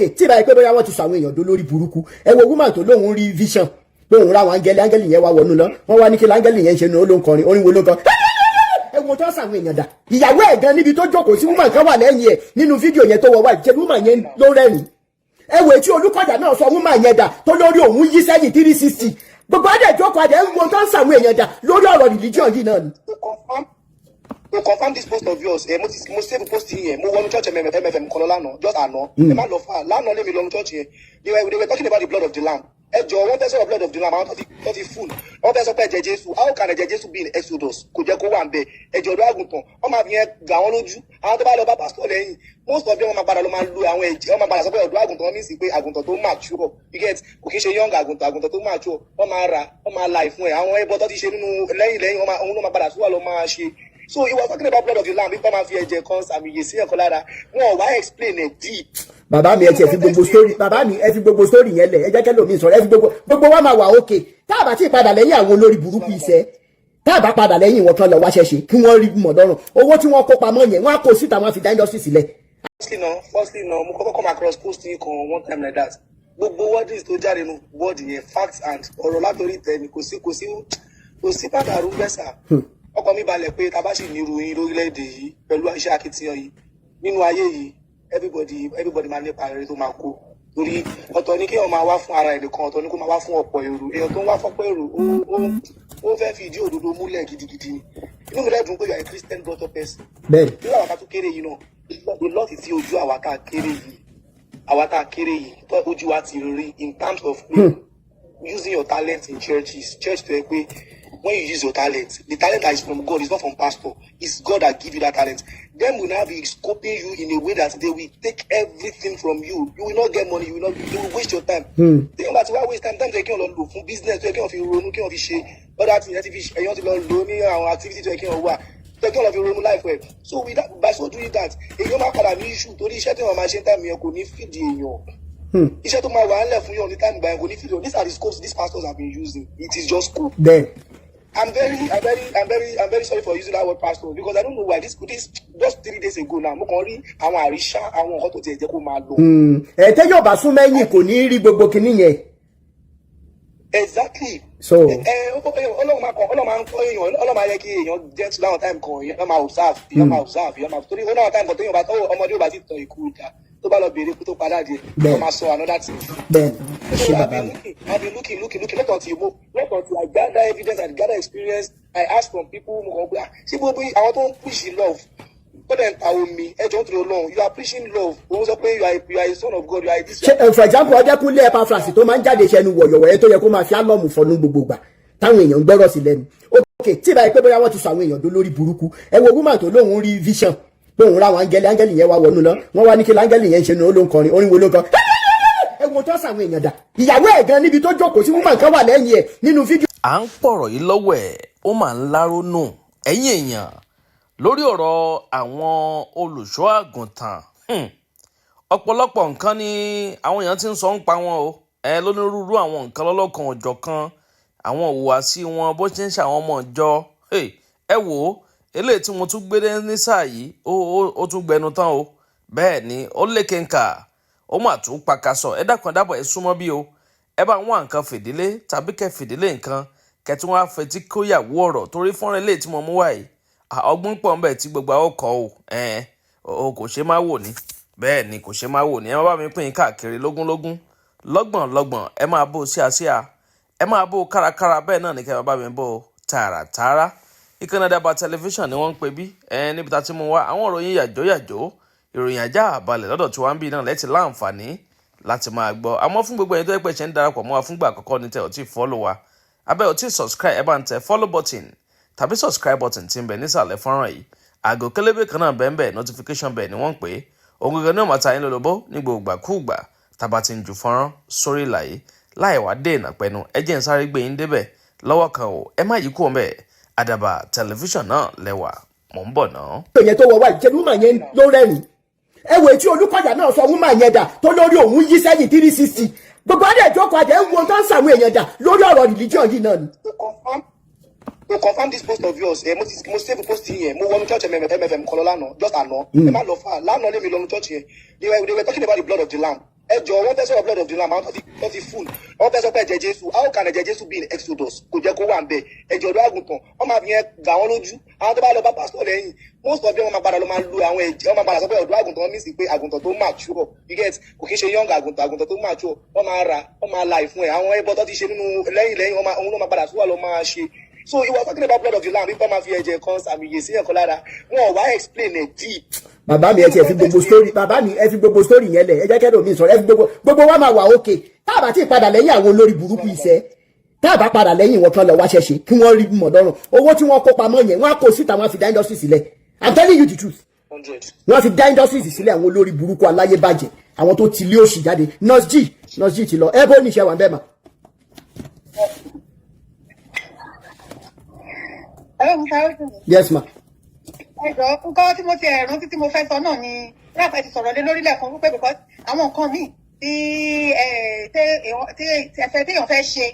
okay tí báyìí pé bóyá wọ́n ti sọ àwọn èèyàn dó lórí burúkú ẹ wo woman tó lóun rí vision lóun ra àwọn áńgẹ́lì yẹn wá wọnú lọ wọ́n wá ní kí áńgẹ́lì yẹn ṣe ní olóhùn kọrin orin wo ló kọ ẹ̀wọ̀n tó sàwọn èèyàn dà ìyàwó ẹ̀ gan níbi tó jókòó sí woman kan wà lẹ́yìn ẹ̀ nínú fídíò yẹn tó wọ wá ìṣẹ́ woman yẹn ló rẹ́rìn ẹ̀wọ̀ tí Olúkọ̀jà náà sọ woman yẹn dà tó lórí òun yí sẹ́yìn 360 gbogbo adé jókòó adé ẹ̀wọ̀n tó sàwọn èèyàn dà lórí ọ̀rọ̀ religion yìí náà ni. To confirm this post of yours, mo save post here. Mo wọnú church MFM Kololano, just àná. Ẹ má lọ far. Lánàá lé mi lọ́nu church here. They were talking about the blood of the lamb. Ẹ jọ̀ọ́ wọ́n fẹ́ sọ blood of the lamb. Àwọn tó ti full. Wọ́n fẹ́ sọ pé ẹ̀jẹ̀ Jésù. How can ẹ̀jẹ̀ Jésù be in Exodus? Kò jẹ́ kó wà ńbẹ̀. Ẹ̀jẹ̀ ọ̀dọ́ àgùntàn. Wọ́n máa fi yẹn gà wọ́n lójú. Àwọn tó bá lọ bá pastor lẹ́yìn. Most of them wọ́n máa padà lọ máa lo àwọn ẹ̀jẹ̀. Wọ́n máa padà sọ pé ọ̀dọ́ àgùntàn wọ́n ní sí pé àgùntàn tó mature. You get kò kí ń ṣe young àgùntàn tó mature. Wọ́n máa ra wọ́n máa la ìfún ẹ̀. Àwọn ẹbọ tó ti ṣe nínú lẹ́yìn òun ló máa padà síwá lọ máa ṣe. So he was talking about blood of the lamb. If come and fear ẹ̀jẹ̀ kan sàmì yèsí ẹ̀kọ́ lára. Wọ́n wá explain it deep. Bàbá mi ẹ ti ẹ fi gbogbo story bàbá mi ẹ fi gbogbo story yẹn lẹ̀ ẹ jẹ́ kẹ́lò mi sọ̀rọ̀ ẹ fi gbogbo wa máa wà okay tá a bá ti padà lẹ́yìn àwọn olórí burúkú iṣẹ́ tá a bá padà lẹ́yìn wọn kan lọ wáṣẹ́ ṣe kí wọ́n rí mọ̀dọ́rùn owó tí wọ́n kó pamọ́ yẹn wọ́n á kó síta wọ́n fi dá industry sílẹ̀. Firstly no mo kọ́kọ́ come across posting kan one time like that gbogbo wordings tó jáde nù word yẹn facts and ọ̀rọ̀ látòrí tẹ̀mí kò sí pàtàkì rúgbẹ́sà ọkàn mi balẹ̀ pé tá a bá sì ní irú yín lórílẹ̀‐èdè yìí pẹ̀lú iṣẹ́ akitiyan yìí nínú ayé yìí everybody máa nípa rere tó máa kó torí ọ̀tọ̀ ní kí wọ́n máa wá fún ara ẹnìkan ọ̀tọ̀ ní kó máa wá fún ọ̀pọ̀ èrò èèyàn tó ń wá fọ́pọ̀ èrò ó fẹ́ fi ìdí òdodo múlẹ̀ gidigidi ni inú mi lẹ́dùn pé you are a Christian daughter person bẹ́ẹ̀ bí àwa tó kéré yìí náà ìlọ́ọ̀tì tí ojú àwa tá a kéré yìí tó ojú wa ti rí in terms of using your talent in church tó yẹ pé when you use your talent, the talent that is from God, is not from pastor. It's God that give you that talent. Them will now be scoping you in a way that they will take everything from you. You will not get money. You will waste your time. They don't matter why waste time. Time they can't do for business. They can't feel run. Can't feel share. Other things that if you want to learn our activity, they can't work. They can't feel run life well. So with that, by so doing that, a young man can issue. To the shutting on machine time, you could feed you. Iṣẹ́ tó máa wà left fún yín ní time by kò ní feed you. These are the scopes these pastors have been using. It is just scope. Then. I'm very sorry for using that word pastor because I don't know why this just 3 days ago now mo kàn rí àwọn àríṣà àwọn nǹkan tó ti jẹ́ kó máa lọ. Tẹ́yọ̀ bá sún mẹ́yìn kò ní rí gbogbo kinní yẹn. Exactly. So Ọlọ́run máa ń kọ́ èèyàn Ọlọ́run máa yẹ kí èèyàn jẹ́ tí láwọn time kan èèyàn máa observe torí ó náà time kan téèyàn bá tọ́wọ́ ọmọdé ò bá ti tàn ìkú ìjà tó bá lọ béèrè kó tó padà dé wọ́n máa sọ another thing. Bẹ́ẹ̀ni ṣé bàbá mi. I've been looking let until I gather evidence and gather experience I ask from people mo kàn gbé ṣé gbogbo àwọn tó ń push love tó dẹ̀ ń ta omi ẹjọ́ tó lọ lọ́hùn you are preaching love òun sọ pé you are a son of God you are this. For example Ọdẹkùnlé Epaphras tó máa ń jáde ṣẹnu wọ̀yọ̀wọ̀ ẹ tó yẹ kó máa fi álọ́ọ̀mù fọnú gbogbo gbà táwọn èèyàn ń gbọ́rọ̀ sí lẹ́nu. Okay tí báyìí pé bóyá wọ́n ti sọ àwọn èèyàn dó lórí burúkú ẹ wo woman tó lóun rí vision lóun ra àwọn áńgẹ́lì yẹn wá wọnú lọ wọ́n wá ní kí áńgẹ́lì yẹn ṣe ní olóhùn kọrin orin wo ló kọ ẹ̀wọ̀n tó sàwọn èèyàn dà ìyàwó ẹ̀ gan níbi tó jókòó sí woman kan wà lẹ́yìn ẹ̀ nínú fídíò. À ń pọ̀rọ̀ yìí lọ́wọ́ ẹ̀ ó máa ń lárónù ẹ̀yìn èèyàn lórí ọ̀rọ̀ àwọn olùṣọ́ àgùntàn ọ̀pọ̀lọpọ̀ nǹkan ni àwọn èèyàn ti ń sọ ń pa wọn o lónírúurú àwọn nǹkan lọ́lọ́kan òjọ̀kan àwọn ìhùwàsí wọn bó ṣe ń ṣàwọn ọmọ ìjọ ẹ wò ó eléyìí tí mo tún gbé ní sáà yìí ó tún gbẹnu tán o bẹ́ẹ̀ ni ó lékè ńkà ó mà tún pakasọ ẹ dákun dábọ̀ ẹ súnmọ́ bí o ẹ bá wọn nǹkan fìdílé tàbí kẹ fìdílé nǹkan kẹtí wọn á fetí kóyàwó ọ̀rọ̀ torí fọ́nrán eléyìí tí mo mú wáyé ọgbọ́n pọ̀ ńbẹ̀ tí gbogbo àwọn kọ́ o kò ṣe má wò ní bẹ́ẹ̀ ni kò ṣe má wò ní ẹ má bá mi pín in káàkiri lógúnlógún lọ́gbọ̀n ẹ máa bó síàsíà ẹ máa bó kárakára bẹ́ẹ̀ náà ní kẹ́ ẹ má bá mi bó tààràtààrà ìkànnì Àdàbà tẹlifíṣàn ni wọ́n ń pè bí níbi tá a ti mú wá àwọn ìròyìn yàjó ìròyìn ajá àbálẹ̀ lọ́dọ̀ tí wọ́n ń bí náà lẹ́tì láǹfààní láti máa gbọ́ àmọ́ fún gbogbo ẹ̀yin tó yẹ pé ṣe ń darapọ̀ mọ́ wa fúngbà àkọ́kọ́ ní tẹ́ ò tí follow wa abẹ́ ò tí subscribe ẹ bá ń tẹ follow button tàbí subscribe button tí ń bẹ nísàlẹ̀ fọ́nrán yìí àgọ́ kélébé kan náà bẹ́ẹ̀ notification bell ni wọ́n ń pè é òun gangan ní ọ̀mọ̀ta yín lólobó ní gbogbo ìgbàkúùgbà tàbá ti ń ju fọ́nrán sórí ìlàyé láì wá dènà pẹnu ẹ jẹ́ ń sáré gbé yín débẹ̀ lọ́wọ́ kan o ẹ má yí kúrò ńbẹ̀ Àdàbà tẹlifíṣàn náà lẹ́wà mò ń bọ̀ náà. ìyẹn tó wọ wá ìjẹun woman yẹn ló rẹ́rìn ẹwọ tí Olúkọ̀jà náà sọ woman yẹn dà tó lórí òun yí sẹ́yìn 360 gbogbo adé ìjókòó adé ń wo tó ń sàwọn èèyàn dà lórí ọ̀rọ̀ religion yìí náà ni. To confirm this post of yours mo save post here mo wọnú church MFM Kololano just àná ẹ má lọ far lánàá lé mi lọ́nu church here they were talking about the blood of the lamb ẹjọ wọn fẹ́ sọ̀rọ̀ blood of the lamb àwọn tó ti full wọn fẹ́ sọ pé ẹ̀jẹ̀ Jésù how can ẹ̀jẹ̀ Jésù be in Exodus kò jẹ́ kó wà ń bẹ ẹ̀jẹ̀ ọ̀dọ́ àgùntàn wọn máa fi yẹn gbà wọn lójú àwọn tó bá lọ bá pásítọ̀ lẹ́yìn most of them wọn máa padà lọ máa lu àwọn ẹ̀jẹ̀ wọn máa padà sọ pé ọ̀dọ́ àgùntàn wọn mí sí pé àgùntàn tó mature you get kò kí ń ṣe young àgùntàn tó mature wọn máa ra wọn máa la ìfún ẹ àwọn ẹbọ tó ti ṣe nínú lẹ́yìn òun ló máa padà síwá lọ máa ṣe. So he was talking about blood of the lamb bí wọ́n máa fi ẹ̀jẹ̀ kan sàmì yè sí ẹ̀kọ́ lára wọn ò wá explain it deep. Bàbá mi ẹ ti ẹ fi gbogbo story bàbá mi ẹ fi gbogbo story yẹn lẹ̀ ẹ jẹ́ kẹ́dọ̀ mi sọ̀rọ̀ ẹ fi gbogbo wa máa wà okay tá a bá ti padà lẹ́yìn àwọn olórí burúkú iṣẹ́ tá a bá padà lẹ́yìn wọn kan lọ wá ṣẹ̀ṣẹ̀ kí wọ́n rí mọ̀dọ́rùn owó tí wọ́n kó pamọ́ yẹn wọ́n á kó síta wọ́n á fi dá industry sílẹ̀ I'm telling you the truth. 100. Wọ́n á fi dá industry sílẹ̀ àwọn olórí burúkú aláyébàjẹ́ àwọn tó ti lé òṣì jáde nurse G ti lọ ẹ bó níṣẹ́ wà ń bẹ́ẹ̀ mà. Yes ma. Ẹ̀jọ̀ nǹkan tí mo ti rántí tí mo fẹ́ sọ náà ni ráàpá ti sọ̀rọ̀ lé lórílẹ̀ kan wípé because àwọn nǹkan míì tí téèyàn fẹ́ ṣe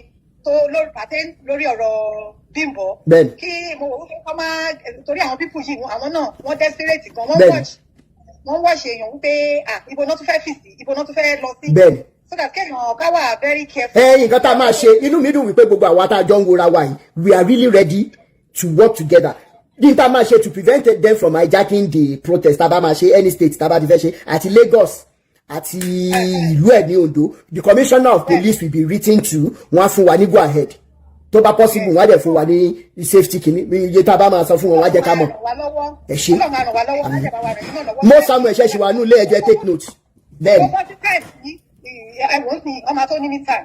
tó lórí pàtẹ́ lórí ọ̀rọ̀ Bímbọ́. Bẹ́ẹ̀ni. Kí mo wò wípé kọ́ máa torí àwọn pípù yìí àwọn náà wọ́n desperate gan wọ́n wọ́ọ̀ṣì èèyàn wípé ibo náà tún fẹ́ fìsì ibo náà tún fẹ́ lọ sí. Bẹ́ẹ̀ni. So that kéèyàn ká wà very careful. Nǹkan tá a máa ṣe inú mi dùn wípé gbogbo àwa tá a jọ ń wora wa yìí we are really ready to work together. Ní tá a máa ṣe to prevent them from hijacking the protest tá a bá máa ṣe any state tá a bá ti fẹ́ ṣe àti Lagos àti ìlú ẹ̀ ní Ondo the commissioner of police will be written to wọ́n á fún wa ní go ahead tó bá possible wọ́n á dẹ̀ fún wa ní safety kìíní iye tá a bá máa san fún wọn wọ́n á jẹ́ ká mọ̀ ẹ ṣe mo Samuel ṣe ṣe wà ní ilé ẹjọ́ take note bẹ́ẹ̀ni. Ẹ̀wọ̀n sì ọmọ tó ní mítà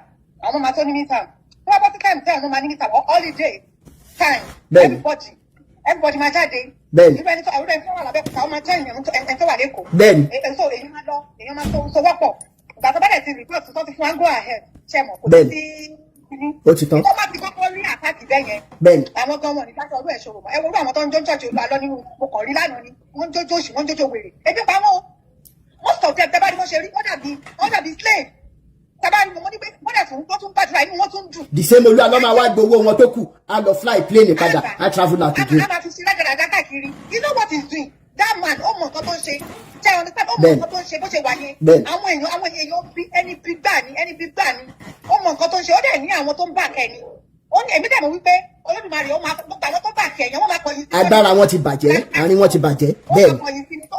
àwọn ọmọ tó ní mítà wọ́n bá ti káyọ̀ tí àwọn ọmọ ní mítà holiday time everybody máa jáde. Bẹ́ẹ̀ni. Nígbà ẹni tó àwọn ẹni tó wà lábẹ́ kúta ó máa jẹ́ ẹni tó wà lẹ́kọ̀ọ́. Bẹ́ẹ̀ni. So èyí máa lọ èyàn máa so wọ́pọ̀ ìgbà tó bá dẹ̀ ti report tó ti fún wa go ahead ṣe mọ̀ kò sí kíní. Ó ti tán. Ìtọ́ bá ti kọ́kọ́ rí àtàkì bẹ́ẹ̀ yẹn. Bẹ́ẹ̀ni. Àwọn gan wọn ní dájọ́ ọdún ẹ̀ṣọ́ rò mọ́ ẹ wo àwọn tó ń jó church Olú Alọ nínú mo kàn rí lánàá ni wọ́n ń jójó òṣì wọ́n ń jójó wèrè ebi pa wọn most of them tẹ́ bá ní wọ́n ṣe rí wọ́n dàbí slave tàbá ni mo ní pé wọ́n dẹ̀ tún tún gbàdúrà inú wọn tún dùn. The same Olú Alọ máa wá gbowó wọn tó kù á lọ fly plane padà á travel out again. a máa fi sí lẹ́gàdàgà káàkiri you know what he's doing that man ó mọ nǹkan tó ń ṣe ṣe ọ̀nà pẹ́ ó mọ nǹkan tó ń ṣe bó ṣe wà yẹn àwọn èèyàn bí ẹni bí gbà ní ó mọ nǹkan tó ń ṣe ó dẹ̀ ní àwọn tó ń bà kẹ́ni ó ní èmi dẹ̀ mọ̀ wípé Olódùmarè ó máa gbogbo àwọn tó bà kẹ́yìn wọ́n máa kọ̀yìn sí. Agbára wọn ti bàjẹ́ àárín wọn ti bàjẹ́ bẹ́ẹ̀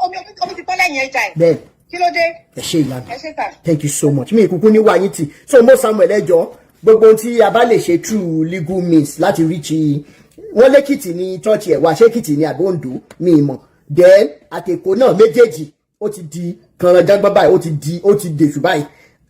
omi ti tọ́ lẹ́yìn ẹja ẹ̀. bẹ́ẹ̀ kí ló dé. ẹ ṣe ìlànà ẹ ṣe tà. thank you so much mi ìkúkú ní wáyé tì so mo Samuel ẹjọ gbogbo tí a bá lè ṣe through legal means láti reach wọn lẹ́kìtì ní church ẹ̀ wá ṣẹ́kìtì ní àbí Oǹdó mi ìmọ̀ then àtẹ̀kọ́ náà méjèèjì ó ti di kànrànjágbọ́n báyìí ó ti dèṣù báyìí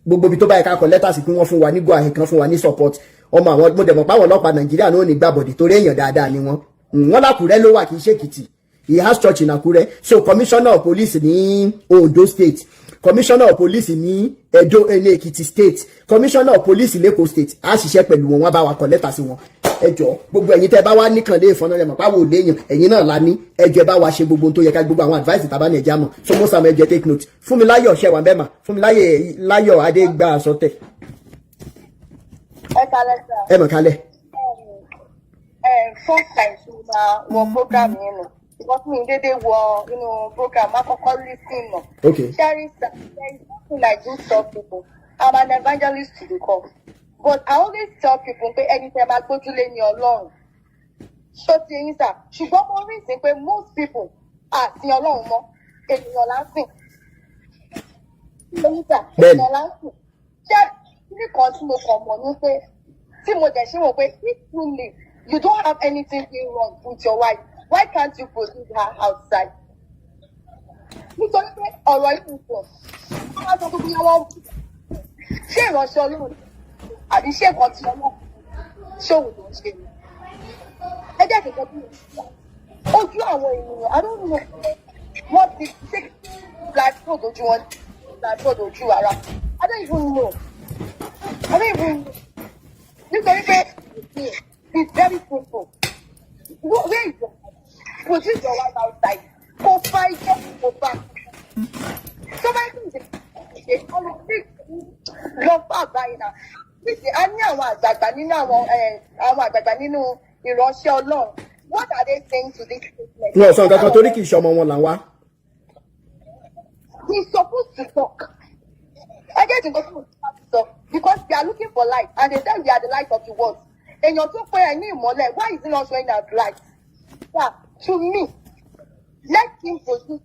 gbogbo ibi tó báyìí ká kọ lẹ́tà sí pé wọ́n fún wa ní go ahead kan fún wa ní support ọmọ àwọn mo dẹ̀ mọ̀ páwọn ọlọ́pàá Nàìjíríà náà ò ní gbàbọ̀dì torí èèyàn dáadáa ni wọ́n lákùrẹ́ ló wà kì í ṣèkìtì he has church in Akure so commissioner of police ní Ondo state commissioner of police ní Edo Ekiti state commissioner of police Lagos state á ṣiṣẹ́ pẹ̀lú wọn bá wa kọ lẹ́tà sí wọn ẹjọ́ gbogbo ẹ̀yin tẹ́ bá wá nìkan lé ìfọ̀nà rẹ̀ mọ̀ páwo léèyàn ẹ̀yin náà la ní ẹjọ́ bá wa ṣe gbogbo tó yẹ ká gbogbo àwọn advice tàbá ní ẹ̀já mọ̀ so mo Samuel ẹjọ́ take note Fúnmiláyọ̀ ṣẹ̀wà bẹ́ẹ̀mà Fúnmiláyọ̀ Adégbà sọtẹ̀. ẹ kalẹ̀ sà. ẹ mọ̀ kalẹ̀. First time tí mo máa wọ program yẹn nù because mi dédé wọ inú program máa kọ́kọ́ rí fíìmù. Sherry sir, there is nothing like this to people. I'm an evangelist to the core. But I always tell people pé ẹni tẹ́ máa gbójúlé ní Ọlọ́run. Ṣó ti yín sà, ṣùgbọ́n mo rí ìsìn pé most people àti Ọlọ́run mọ́ ènìyàn lásìn. Ènìyàn lásìn. Ṣé nìkan tí mo kàn mọ̀ ní pé tí mo dẹ̀ ṣe wò pé if truly you don't have anything wrong with your wife, why can't you produce her outside? Nítorí pé ọ̀rọ̀ yìí ń sọ, wọ́n á sọ pé bí wọ́n ṣé ìránṣẹ́ Ọlọ́run àbí ṣé nǹkan tí Ọlọ́run ṣòwò ló ń ṣe ni. Ẹ jẹ́ ìkẹ́kọ̀ọ́ bí ojú àwọn ènìyàn, I don't know, wọ́n ti ṣe blindfold ojú wọn, blindfold ojú ara. I don't even know. Nítorí pé it's very simple. Where is your wife? Put your wife outside. Go fight, go back. So my thing is, they follow big love báyìí náà. Níṣẹ́ a ní àwọn àgbààgbà nínú àwọn àgbààgbà nínú ìránṣẹ́ Ọlọ́run. What are they saying to this statement? Wọ́n sọ nǹkan kan torí kì í ṣe ọmọ wọn là ń wá. He's supposed to talk. I get in go so because we are looking for light and they say we are the light of the world. And you're too fair any more like why is it not showing that light? Yeah, to me, let him produce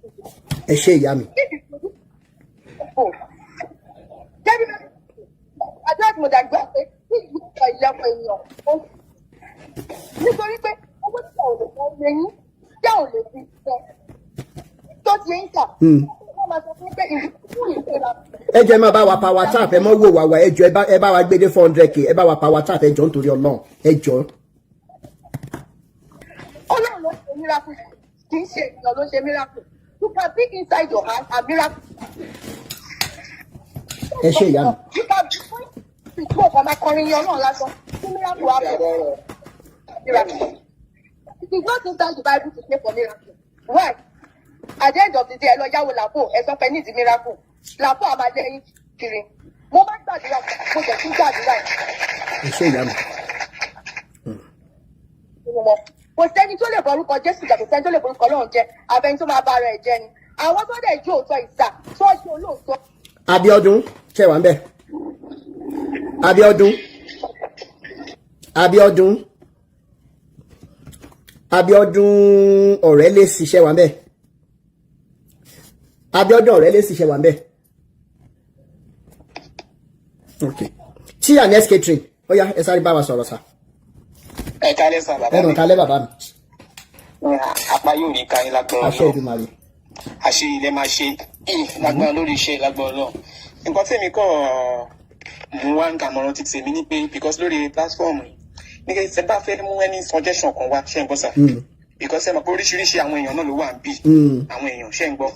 it. Yami. Oh. I don't know that God nítorí pé owó tí àwọn olùkọ́ lẹ́yìn tí àwọn lè fi sọ tó ti ń tà wọ́n máa sọ fún pé ìlú ìpera. Ẹ jẹ́ máa bá wa power tap ẹ mọ́ wò wá ẹ jọ̀ọ́ ẹ bá wa gbé dé 400k ẹ bá wa power tap ẹ jọ̀ọ́ nítorí Ọlọ́run ẹ jọ̀ọ́. Ọlọ́run ló ṣe miracle kì í ṣe ènìyàn ló ṣe miracle you can be inside your house and miracle. Ẹ ṣe ìyá mi. You can be ìtú ọkọ̀ máa kọrin yan náà lásán fún miracle wà bẹ̀rẹ̀. Miracle. It is not inside the Bible to pray for miracle. Why? At the end of the day, ẹ lọ yáwó làpò ẹ sọ pé ní ìdí miracle. Làpò àmàlẹ́yìn kiri. Mo máa ń gbàdúrà mo jẹ̀ sí gbàdúrà. Ẹ ṣe ìyá mi. Kò sẹ́ni tó lè borúkọ Jésù jà kò sẹ́ni tó lè borúkọ Ọlọ́run jẹ abẹ́ni tó máa bá ara ẹ̀ jẹ ni. Àwọn tó dẹ̀ jó òótọ́ ìsà ṣọ́ọ̀ṣì olóòótọ́. Abíọ́dún ṣe wà ń bẹ̀. Abíọ́dún ọ̀rẹ́ lè ṣiṣẹ́ wà ń bẹ̀. Abíọ́dún ọ̀rẹ́ lè ṣiṣẹ́ wà ń bẹ̀. Okay. C.A.C catering. Ó yá ẹ sáré bá wa sọ̀rọ̀ sá. Ẹ kálẹ́ sá bàbá mi. Ẹnu kálẹ́ bàbá mi. Apá yóò ní ká yín lágbára Àṣẹ Èdùmàrè. àṣẹ ilẹ̀ máa ṣe lágbára lórí iṣẹ́ lágbára Ọlọ́run. Nǹkan tèmi kọ́ mú wá ń kàmọ́ràn ti tèmi ní pé because lórí platform yìí ní kí ẹ bá fẹ́ mú any suggestion kan wá ṣe ń gbọ́ sà. Because ẹ mọ̀ pé oríṣiríṣi àwọn èèyàn náà ló wà ń bì. Àwọn èèyàn ṣe ń gbọ́.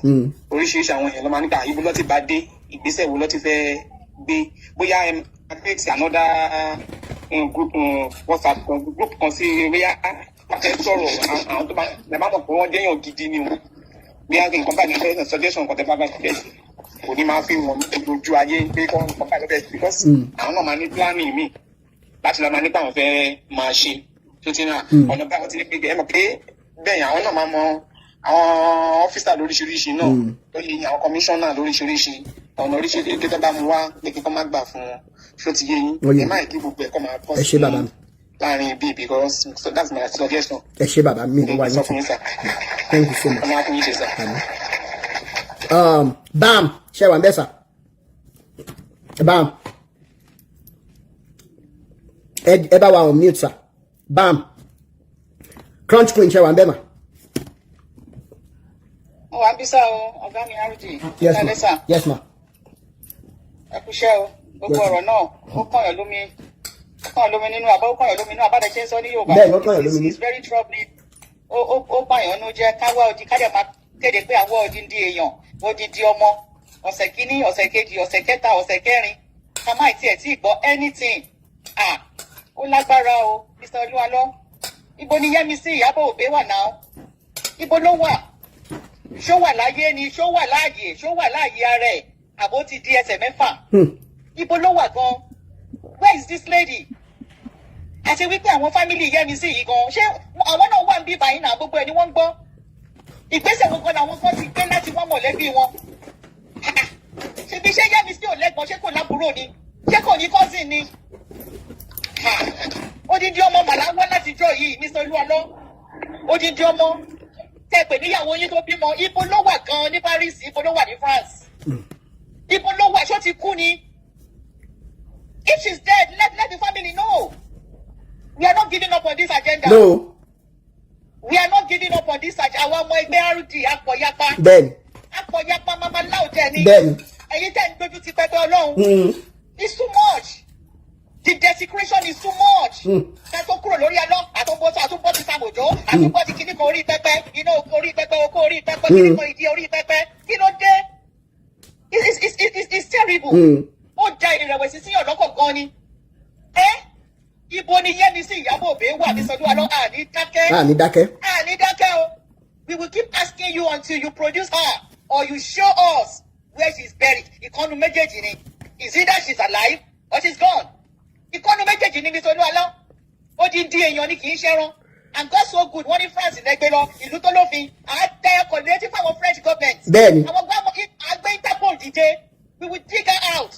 Oríṣiríṣi àwọn èèyàn ló máa nígbà ibo ló ti bá dé ìgbésẹ̀ wo ló ti fẹ́ gbé bóyá ẹ create another group WhatsApp group kan sí bóyá ẹ sọ̀rọ̀ àwọn tó bá ẹ má mọ̀ pé wọ́n jẹ́yàn gidi ni o bí a nǹkan bá ní fẹ́ suggestion kan tẹ́ bá bá fẹ́ kò ní máa fi wọn lójú ayé pé kọ́ nǹkan bá lọ́bẹ̀ because àwọn náà máa ní planning mi láti lọ́ọ́ máa nípa àwọn fẹ́ máa ṣe tó ti náà ọ̀nà báwọn ti ní pé ẹ mọ̀ pé bẹ́ẹ̀ àwọn náà máa mọ àwọn ọ́fíìsà lóríṣiríṣi náà tó yẹ àwọn kọmíṣánná lóríṣiríṣi ọ̀nà oríṣiríṣi kí tó bá mu wá pé kí kọ́ má gbà fún wọn ṣó ti yé yín ẹ má kí gbogbo ẹ̀kọ́ máa pọ̀ sí láàrin bíi because so that's my suggestion. Ẹ ṣé bàbá mi ní wá yín tí. Thank you so much. Ọmọ akúnyìn ṣe sá. Bam ṣe wà ń bẹ́ sà. Bam ẹ bá wa on mute sà. Bam Crunch Queen ṣe wà ń bẹ́ mà. Mo wá bí sá o, ọ̀gá mi RD. Yes ma. Yes ma. Ẹ kú iṣẹ́ o, gbogbo ọ̀rọ̀ náà ó kọ̀yàn lómi nínú àbá ó kọ̀yàn lómi nínú àbá dẹ̀ ṣe ń sọ ní Yorùbá. Bẹ́ẹ̀ ló kọ̀yàn lómi nínú. It's very troubling. Ó báyàn nú jẹ́ káwá odi ká dẹ̀ máa kéde pé àwọ̀ odi ń di èèyàn, odi di ọmọ. Ọ̀sẹ̀ kìíní, ọ̀sẹ̀ kejì, ọ̀sẹ̀ kẹta, ọ̀sẹ̀ kẹrin. Ká má tiẹ̀ tí ì gbọ́ anything. Ó lágbára o, Mr. Olu Alo. Ibo ni Yẹ́misí Ìyábọ̀ Òbé wà náà? Ibo ló wà? Ṣó wà láyé ni? Ṣó wà láàyè? Ṣó wà láàyè ara ẹ̀? Àbó ti di ẹsẹ̀ mẹ́fà. Ibo ló wà gan? Where is this lady? Àti wípé àwọn fámìlì Yẹ́misí yìí gan, ṣé àwọn náà wà ń bí báyìí náà gbogbo ẹni wọ́n ń gbọ́? Ìgbésẹ̀ gbogbo làwọn kan ti gbé láti wọ́n mọ̀lẹ́bí wọn. Ṣebí ṣé Yẹ́misí ò lẹ́gbọ́n ṣé kò lábúrò ni? Ṣé kò ní cousin ni? Odidi ọmọ màláwọ́ láti jọ yìí, Mr. Olu Alo. Odidi ọmọ tẹ́ pè níyàwó yín tó bímọ, ibo ló wà gan ní Paris, ibo ló wà ní France? Ibo ló wà, ṣó ti kú ni? If she's dead, let the family know. We are not giving up on this agenda. No. We are not giving up on this agenda. Àwọn ọmọ ẹgbẹ́ RD akọ̀yapa. Bẹ́ẹ̀ni. Akọ̀yapa mama láòjẹ́ ni. Bẹ́ẹ̀ni. Ẹ̀yin tẹ́ ń dojú ti pẹpẹ Ọlọ́run. It's too much. The desecration is too much. Ká tó kúrò lórí ẹlọ́, àtúbọ̀ ti Sàmòjó, àtúbọ̀ ti kíní kan orí pẹpẹ, iná orí pẹpẹ, oko orí pẹpẹ, kíní kan ìdí orí pẹpẹ. Kí ló dé? It's terrible. Ó da ìrẹ̀wẹ̀sì sí ọ̀dọ́kọ̀ gan ni. Ibo ni Yẹ́misí Ìyábọ̀ Òbé wà ní Olu Alo? Àní dákẹ́ o. We will keep asking you until you produce her or you show us where she's buried. Ìkànnù méjèèjì ni. Is either she's alive or she's gone. Ìkànnù méjèèjì ni Mr. Olu Alo. Ó di èèyàn ni kì í ṣẹran. And God so good, wọ́n ní France lẹ́gbẹ́ lọ, ìlú tó lófin, àtẹ ọkọ̀ létí fáwọn French government. Bẹ́ẹ̀ni. Àwọn gbọ́dọ̀ àgbẹ̀ Interpol dìde. we will dig her out.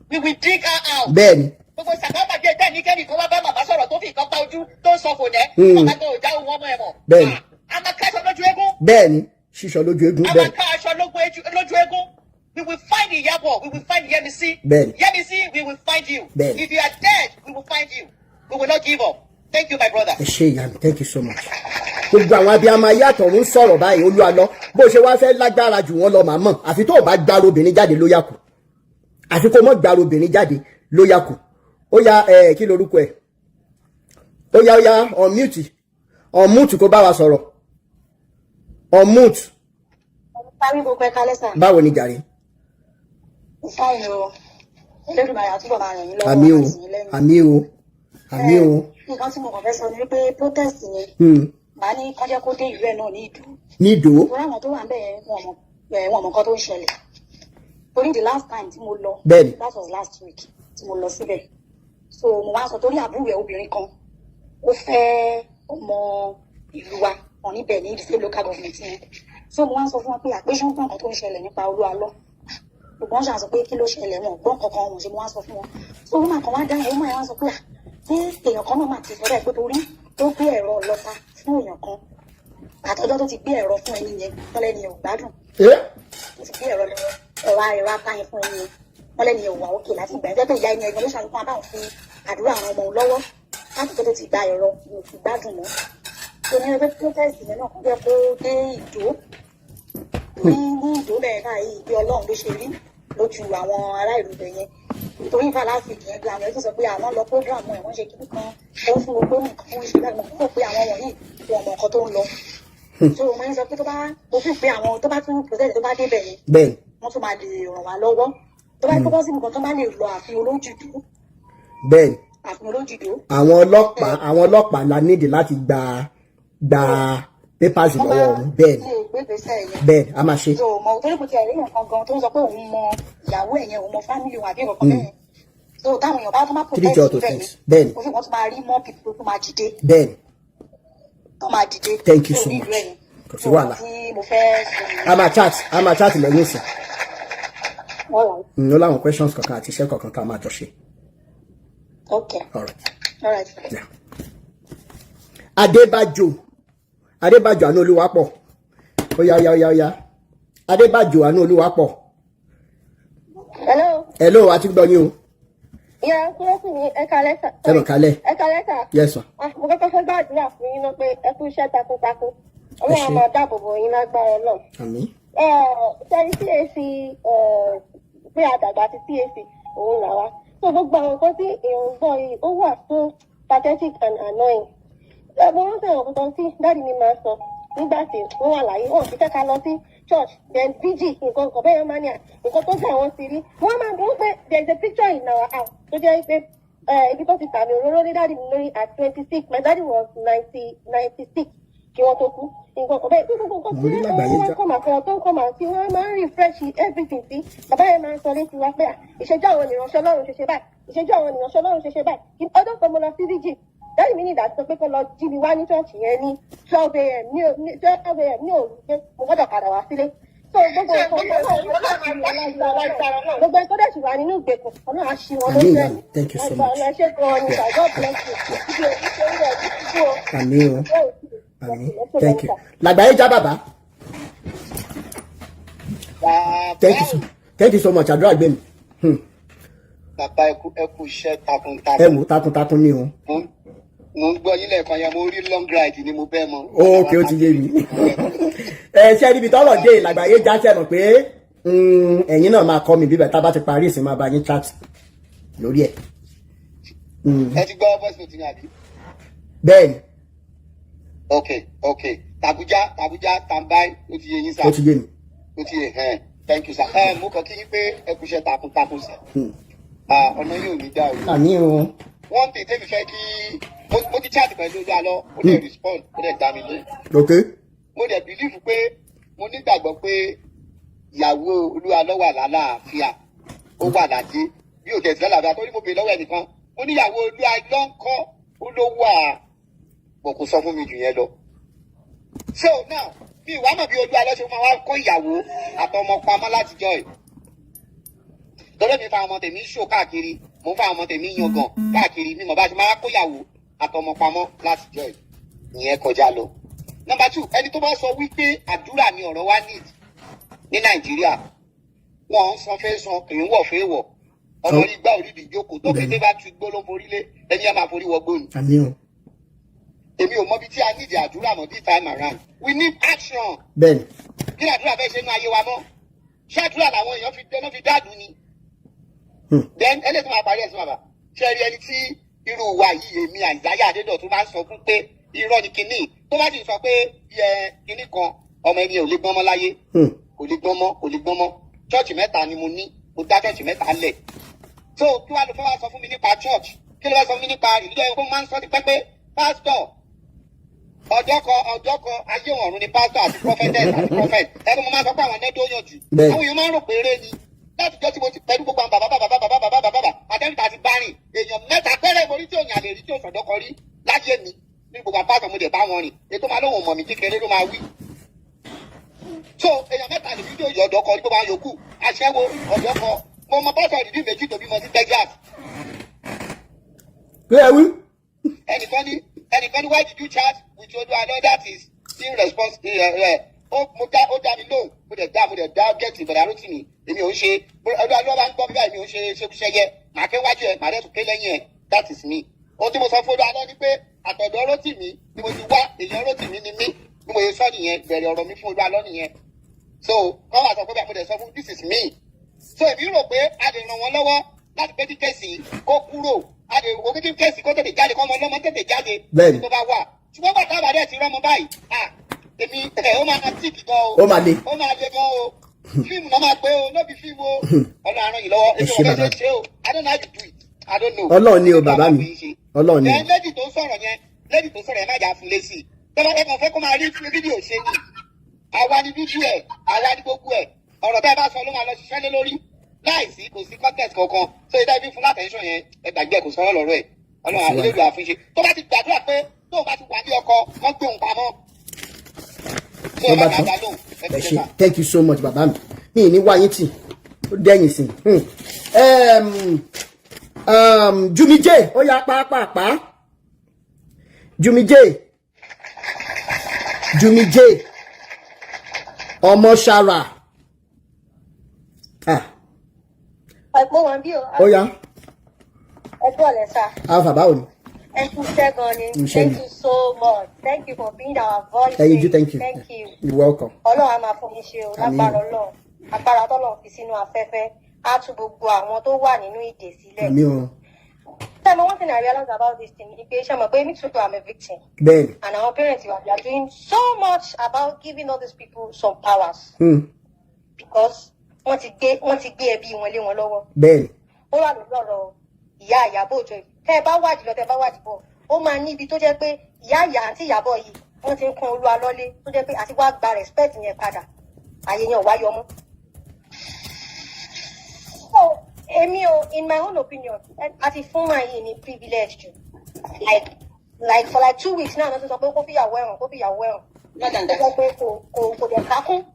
We will dig her out. bẹ́ẹ̀ni. Gbogbo sàkámà jẹ́ bẹ́ẹ̀ ní kẹ́ni kan wá bá màmá sọ̀rọ̀ tó fi nǹkan pa ojú tó ń sọ fò nẹ́. Màmá tó ò já ohun ọmọ ẹ̀ mọ̀. Bẹ́ẹ̀ni. A máa ká aṣọ lójú eégún. bẹ́ẹ̀ni ṣíṣọ lójú eégún A máa bẹ́ẹ̀. ká aṣọ lójú eégún. We will find Iyabo. We will find Yemisi. Bẹ́ẹ̀ni. Yemisi, we will find you. Bẹ́ẹ̀ni. If you are dead, we will find you. We will not give up. Thank you, my brother. ẹ ṣé ìyá mi, thank you so much. gbogbo àwọn abiyamọ ayé àtọ̀run sọ̀rọ̀ báyìí Olú Alo bó ṣe wá fẹ́ lágbára jù wọ́n lọ màmá àfi tó o bá gbára obìnrin jáde ló yà kù àfi kó mọ́ gbára obìnrin jáde ló yà kù ó yá kí lorúkọ ẹ̀ ó yá on mute kó bá wa sọ̀rọ̀ on mute. Parí gbogbo ẹ̀ka lẹ́sà. báwo ni jàre. Fáìn o. Olódùmarè àtúbọ̀ máa ràn yín lọ́wọ́. àmì o àmì o àmì o. Nǹkan tí mo kàn fẹ́ sọ ni wípé protest yẹn. Màá ní kọ́jẹ́ kó dé ìlú ẹ̀ náà ní Ìdó. ní Ìdó. Torí àwọn tó wà ń bẹ̀ yẹn wọn mọ̀ nǹkan tó ń ṣẹlẹ̀. Torí the last time tí mo lọ. Bẹ́ẹ̀ni. That was last week tí mo lọ síbẹ̀. So mo wá sọ torí àbúrò ẹ̀ obìnrin kan. Ó fẹ́ ọmọ ìlú wa wọn níbẹ̀ ní the same local government yẹn. So mo wá sọ fún wọn pé àpéṣọ́ nǹkan tó ń ṣẹlẹ̀ nípa Olú Alo. Ṣùgbọ́n ṣe àsọ pé kí ló ṣẹlẹ̀ wọn gbọ́n kankan wọn ṣe mo wá sọ fún wọn. So wọ́n máa kàn wá dá ẹ̀ wọ́n máa wá sọ pé tí èèyàn kan náà máa ti sọ́dọ̀ ẹ̀ pé torí tó gbé ẹ̀rọ ọlọ́ta fún èèyàn kan àtọ́jọ́ tó ti gbé ẹ̀rọ fún ẹni yẹn wọ́n lẹ́ni ẹ̀ ò gbádùn. Tó ti gbé ẹ̀rọ apáyín fún ẹni yẹn wọ́n lẹ́ni ẹ̀ ò wà òkè láti gbà ẹ̀ pé ìyá ẹni ẹ̀gbọ́n ló ṣàlùkọ́ abáwọn fi àdúrà àwọn ọmọ òun lọ́wọ́ láti tó ti gba ẹ̀rọ ò fi gbádùn mọ́. Tó ní ẹgbẹ́ protest yẹn náà kó jẹ́ kó dé Ìdó ní Ìdó bẹ́ẹ̀ báyìí bí Ọlọ́run ló ṣe rí lójú àwọn ará ìlú bẹ̀ yẹn nítorí fàlàsìkì yẹn gan àwọn ẹ̀sìn sọ pé àwọn lọ prógráàmù ẹ̀ wọ́n ṣe kíní kan ó fún gbogbo nǹkan fún ìṣẹ̀lẹ̀ àgbọ̀n kó pé àwọn wọ̀nyí wọn mọ̀ nǹkan tó ń lọ. So mo ń sọ pé tó bá mo fi pé àwọn tó bá tún process tó bá débẹ̀ yẹn wọ́n tún máa lè ràn wá lọ́wọ́ tó bá kọ́kọ́ sí nǹkan tó bá lè lọ àfihàn olójúdó. bẹ́ẹ̀ni. àfihàn olójúdó. àwọn ọlọ́pàá la nídìí láti gba papers lọ́wọ́ ọ̀hún bẹ́ẹ̀ni a máa ṣe. mo torí kò tiẹ̀ rí nǹkan gan tó ń sọ pé òun mọ ìyàwó ẹ̀ yẹn òun mọ fámìlì òun àbí nǹkan bẹ́ẹ̀ so táwọn èèyàn bá tó máa protest bẹ́ẹ̀ ó fi wọ́n tún máa rí more people tó máa dìde. bẹ́ẹ̀ni. tó máa dìde. thank you so much kò sí wàhálà a máa chat lẹ́yìn ìsìn. ó láwọn questions kankan àti iṣẹ́ kankan tá a máa jọ ṣe. okay all right. Yeah. Adébájò àánú Olúwapọ̀ ó yá Adébájò àánú Olúwapọ̀. hello àti gbọ́ yín o. ìyá kúrọ́sì ní ẹ̀ka lẹ́tà. ẹ̀rọ kalẹ̀. ẹ̀ka lẹ́tà. yes ma. mo kọ́kọ́ fẹ́ gbàdúrà fún yín náà pé ẹ kú iṣẹ́ takuntakun Ọlọ́run máa dáàbò bò yín lágbára Ọlọ́run. àmín. sẹ́yìn C.A.C pé àdàgbà àti C.A.C òun là wá. so gbogbo àwọn nǹkan tí èèyàn ń gbọ́ yìí ó wà so pathetic and annoying. mo rántí àwọn kankan tí dáàdi mi máa sọ nígbà tí wọ́n wà láyé wọn ti fẹ́ ká lọ sí church then VG nǹkan kan bẹ́ẹ̀ máa ní nǹkan tó gbà wọ́n sí rí wọ́n máa dúró pé there is a picture in our house tó jẹ́ pé ibi tó ti sàmì òróró ní dáàdi mi lórí at 26 my daddy was 96 kí wọ́n tó kú nǹkan kan bẹ́ẹ̀ tí gbogbo nǹkan tí wọ́n kọ́ máa fẹ́ràn tó ń kọ́ máa sí wọ́n máa ń refresh everything sí bàbá yẹn máa ń sọ létí wa pé ìṣẹ́jú àwọn ìránṣẹ́ Ọlọ́run ṣe ṣe báyìí ìṣẹ́jú àwọn ìránṣẹ́ Ọlọ́run ṣe ṣe báyìí ọdún kan mo lọ sí VG dáàdi mi ní ìdásọ pé kó lọ jí mi wá ní ṣọ́ọ̀ṣì yẹn ní 12 a.m. ní òru pé mo gbọ́dọ̀ padà wá sílé. so gbogbo nǹkan tó dẹ̀ sì wà nínú ìgbèkùn ọ̀nà àṣì wọn ló jẹ́ thank you so much. ẹ ṣe gan ni God bless you. àmín thank you. làgbáyé já bàbá. thank you so much àdúrà gbé mi. bàbá ẹ kú iṣẹ́ takuntakun. ẹ wò takuntakun ni o. mo ń gbọ́ yín lẹ́ẹ̀kan yẹn mo rí long ride ni mo bẹ́ẹ̀ mọ. ok ó ti yé mi. ṣé níbi tọ́rọ̀ dé làgbáyé já sẹ́nu pé ẹ̀yin náà máa kọ́ mi bíbẹ̀ tá a bá ti parí ìsìn máa bá yín chat lórí ẹ̀. ẹ ti gbọ́ voice note ní àbí. bẹ́ẹ̀ni. ok Tàbújá tàǹbáì ó ti yé yín sá. ó ti yé mi. ó ti yé thank you sir. mo kàn kí yín pé ẹ kú iṣẹ́ takuntakun sí. ọ̀nà yóò ní dá o. àmín o. one thing tẹ́mi fẹ́ kí mo ti chat pẹ̀lú Olú Alo ó dẹ̀ respond ó dẹ̀ dá mi lé. ok. mo dẹ̀ believe pé mo nígbàgbọ́ pé ìyàwó Olú Alo wà lálàáfíà ó wà lájé bí òkè ìsìlẹ̀ làbẹ́ àtọ́rí mo bèèrè lọ́wọ́ ẹnìkan mo níyàwó Olú Alo ń kọ́ ó ló wà bọ̀ kó sọ fún mi jù yẹn lọ. so now bí ìwà mọ̀ bí Olú Alo ṣe máa wá kó ìyàwó àtọmọ pamọ́ látijọ́ ẹ̀ torí mi fa ọmọ tèmi ṣó káàkiri mo fa ọmọ tèmi yangàn káàkiri mi mọ̀ bá ṣe máa kóyàwó àtọmọ pamọ́ láti jọ ìyẹn kọjá lọ. Number 2, ẹni tó bá sọ wípé àdúrà ni ọ̀rọ̀ wa need ní Nàìjíríà wọn ń san fẹ́ san kì í wọ̀ fẹ́ wọ̀ ọmọ yìí gbá orí ìjókòó tó kété bá tu gbó ló ń forí lé ẹni ẹ máa forí wọ gbóni. Èmi ò mọ bí tí a need àdúrà mọ́ this time around we need action. Bẹ́ẹ̀ni. Kí ni àdúrà fẹ́ ṣe nínú ayé wa mọ́? Ṣé àdúrà làwọn èèyàn fi dáàdù ni? Then ẹlẹ́sìn máa parí ẹ̀sìn bàbá. Ṣé rí ẹni tí irú wa yìí èmi Àìsáyà Adédọ̀tún máa ń sọ fún pé irọ́ ni kinní tó bá ti sọ pé kinní kan ọmọ ẹni ò lè gbọ́n mọ́ láyé kò lè gbọ́n mọ́ chọ́ọ̀chì mẹ́ta ni mo ní mo dá chọ́ọ̀chì mẹ́ta lẹ̀. So kí wàá lọ fẹ́ wá sọ fún mi nípa church kí ló fẹ́ sọ fún mi nípa ìlú ẹ̀kọ́ máa ń sọ ti pẹ́pẹ́ pásítọ̀ ọjọ́ kan ayé ọ̀run ni pásítọ̀ àti prophetess àti prophet ẹni mo máa sọ pé àwọn ẹ̀dẹ́ tó yàn jù àwọn èèyàn máa ń rò pé eré ni láti jọ́ tí mo ti pẹ̀lú gbogbo àwọn bàbá àtẹ́rìtà àti bárìn èèyàn mẹ́ta pẹ́rẹ́ mo rí tí òyìn àlè rí tí òsàndọ́ kọ rí láyé mi ní gbogbo àpáàtọ̀ mo dẹ̀ bá wọn rìn ètò máa lóhùn mọ̀ mí kékeré ló máa wí. So èèyàn mẹ́ta lè fídíò yọ ọ̀dọ́ kọ ní gbogbo àwọn yòókù aṣẹ́wó ọ̀dọ́ kọ mo mọ pásítọ̀ ìdí méjì tó bímọ sí Texas. Ẹnìkan ní why did you chat with Olu Alo that is irresponsible ó dá mi lóhùn mo dẹ̀ dá gẹ́tì ìbẹ̀rẹ̀ àrùtì mi èmi ò ń ṣe Olu Alo bá ń gbọ́ bíbá èmi ò ń ṣe ṣekúṣẹyẹ màá ké wájú ẹ̀ màá dẹ̀ tún ké lẹ́yìn ẹ̀ that is me. Ohun tí mo sọ fún Olu Alo ni pé àtọ̀dọ̀ Rótìmí ni mo ti wá èèyàn Rótìmí ni mí bí mo yẹ sọ nìyẹn bẹ̀rẹ̀ ọ̀rọ̀ mi fún Olu Alo nìyẹn. So kọ́ wà sọ pé mo dẹ̀ sọ fún this is me. So èmi rò pé a lè ràn wọ́n lọ́wọ́ láti pé kí kẹ́sì kó kúrò a lè wo kí kẹ́sì kó tètè jáde kọ́ ọmọ ọlọ́mọ tètè jáde tó bá wà ṣùgbọ́n bàtà àbàdẹ ti rọ́mọ báyìí èmi ó máa tíìkì gan o ó máa le gan o fíìmù náà máa pé o lóbi fíìmù o Ọlọ́run àrùn yìí lọ́wọ́ èmi ò fẹ́ ṣe o I don't know how to do it I don't know. Ọlọ́run ni o bàbá mi Ọlọ́run ni. lẹ́dì tó sọ̀rọ̀ yẹn má jà fún lẹ́sì tọ́lá ẹ̀kan fẹ́ kó máa rí fídíò ṣe ni àwa ni fídíò ẹ̀ àwa ni gbogbo ẹ̀ ọ̀rọ̀ bẹ́ẹ̀ bá sọ ló máa lọ ṣiṣẹ́ lé lórí láìsí kò sí context kankan so ìdá ibi fún látẹ̀ńṣọ̀ yẹn ẹ gbàgbé kò sọ̀rọ̀ lọ́rọ̀ ẹ̀ Ọlọ́run àlejò àfihàn tó bá ti gbàdúrà pé tó bá ti wà ní ọkọ wọ́n gbé òun pamọ́. Thank you so much bàbá mi ní wáyé tì ó dẹ́yìn sí Jumije ó yá pàápàá Jumije ọmọ Ṣara Ẹ̀gbọ́n wọn bí o. Ó yá. Ẹ̀gbọ́n ọ̀lẹ́ sá. Alpha báwo ni? Thank you so much. Thank you for being our voice. Thank you. Thank you. You're welcome. Ọlọ́run á máa fún mi ṣe o lágbára Ọlọ́run. Agbára tọ́lọ́run fi sínú afẹ́fẹ́. Á tú gbogbo àwọn tó wà nínú ìdè sílẹ̀. Àmín o. Tell me one thing I realized about this thing. Me too, I'm a victim. Ben. And our parents, they are doing so much about giving all these people some powers. Because wọ́n ti gbé ẹbí wọn lé wọn lọ́wọ́. Bẹ́ẹ̀ni. Ó wà lọ́rọ̀ ìyá Ìyábọ̀ Òjó yìí. Tẹ́ ẹ bá wádìí lọ, tẹ́ ẹ bá wádìí bọ̀. Ó máa ní ibi tó jẹ́ pé ìyá àti Ìyábọ̀ yìí wọ́n ti ń kún Olú Alọ́lé tó jẹ́ pé àti wá gba respect yẹn padà. Àyè yẹn ò wá yọmọ́. So, èmi o, in my own opinion, àti fún máa yìí ní privilege jù. Like for like 2 weeks now, wọ́n ti sọ pé kó fìyàwó ẹ̀wọ̀n. Ó jẹ́ pé kò dẹ̀ kákún.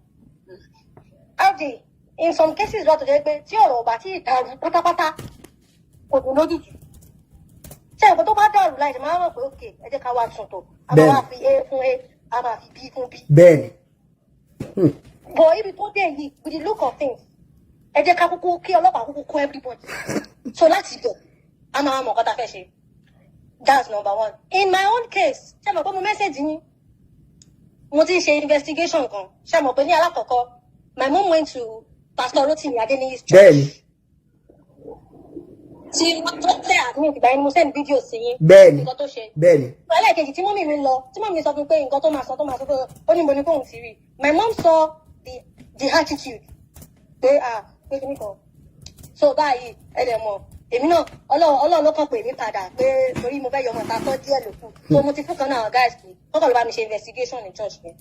Áùdì. In some cases wà tó jẹ́ pé tí ọ̀rọ̀ ọba tí ìdàrú pátápátá kò dùn lójijì. Ṣé ẹ̀kọ́ tó bá dàrú láì ṣe máa rò pé òkè ẹ jẹ́ ká wá tuntun. A máa fi A fún A, a máa fi B fún B. Bẹ́ẹ̀ni. Bọ̀ ibi tó dé yìí, with the look of things, ẹ jẹ́ ká kúkú kí ọlọ́pàá kúkú kó everybody. So láti bẹ̀, a máa mọ̀ nǹkan tá a fẹ́ ṣe. That's number one. In my own case, ṣé mo pé mo message yín? Mo ti ṣe investigation kan. Ṣé mo pé ní alákọ̀ọ́kọ́, my mom went to Pastor Rotimi Adeniyi's church. Bẹ́ẹ̀ni. Tí wọ́n tó tẹ̀ admin ìgbà yẹn mo send video sí yín. Bẹ́ẹ̀ni. Nǹkan tó ṣe. Bẹ́ẹ̀ni. Ẹlẹ́ẹ̀kejì tí mọ́mì mi lọ, tí mọ́mì mi sọ fún pé nǹkan tó máa sọ pé ó ní mo ní kóhùn ti rí. My mom saw the attitude. Pé pé kí ni kan. So báyìí ẹ̀dẹ̀ mọ̀ èmi náà Ọlọ́run ló kàn pè mí padà pé torí mo fẹ́ yọ ọmọ ìta tọ́ díẹ̀ lókù. So mo ti fún kan náà guys pé wọ́n kàn ló bá mi ṣe investigation ní church yẹn.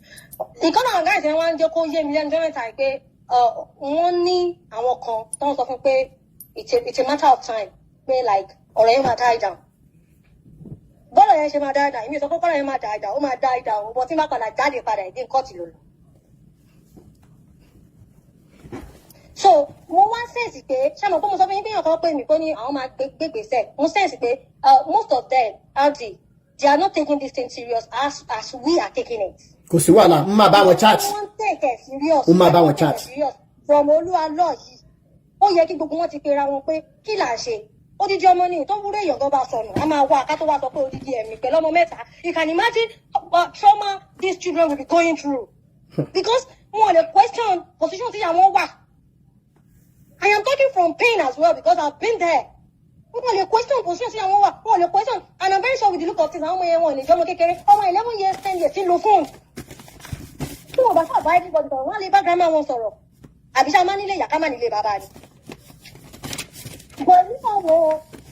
Ìkan náà guys yẹn wá ń jẹ́ kó yé mi lẹ́nu jọ́mẹ́ta pé wọ́n ní àwọn kan tó ń sọ fún pé it's a matter of time pé like ọ̀rọ̀ yẹn máa die down. Bọ́ọ̀lù yẹn ṣe máa die down èmi sọ pé bọ́ọ̀lù yẹn máa die down ó máa die down bọ́ tí má padà jáde padà ìdí nǹkan ti lò lọ. So mo wá sense pé ṣé mo pé mo sọ fún yín pé èèyàn kan pè mí pé ní àwọn máa gbégbèsè mo sense pé most of them RD they are not taking this thing serious as we are taking it. Kò sí wàhálà n máa bá wọn chat. Wọ́n take it serious. N máa bá wọn chat. From Olu Alo yìí ó yẹ kí gbogbo wọn ti pera wọn pé kí là ń ṣe odidi ọmọ ní tó wúrẹ́ èèyàn tó bá sọnù a máa wá ká tó wá sọ pé odidi ẹ̀mí pẹ̀lú ọmọ mẹ́ta you can imagine trauma these children will be going through because wọn lè question position tí àwọn wà. I am talking from pain as well because I've been there. Wọn lè question position tí àwọn wà wọn lè question and I'm very sure with the look of things àwọn ọmọ yẹn wọn lè jẹ́ ọmọ kékeré ọmọ 11 years 10 years ti lo fóònù. Tí wọ́n bá sábà everybody sọ̀rọ̀ wọ́n lè bá grandma wọn sọ̀rọ̀ àbí sá máa nílé ìyá ká máa nílé bàbá ni. But nígbà wo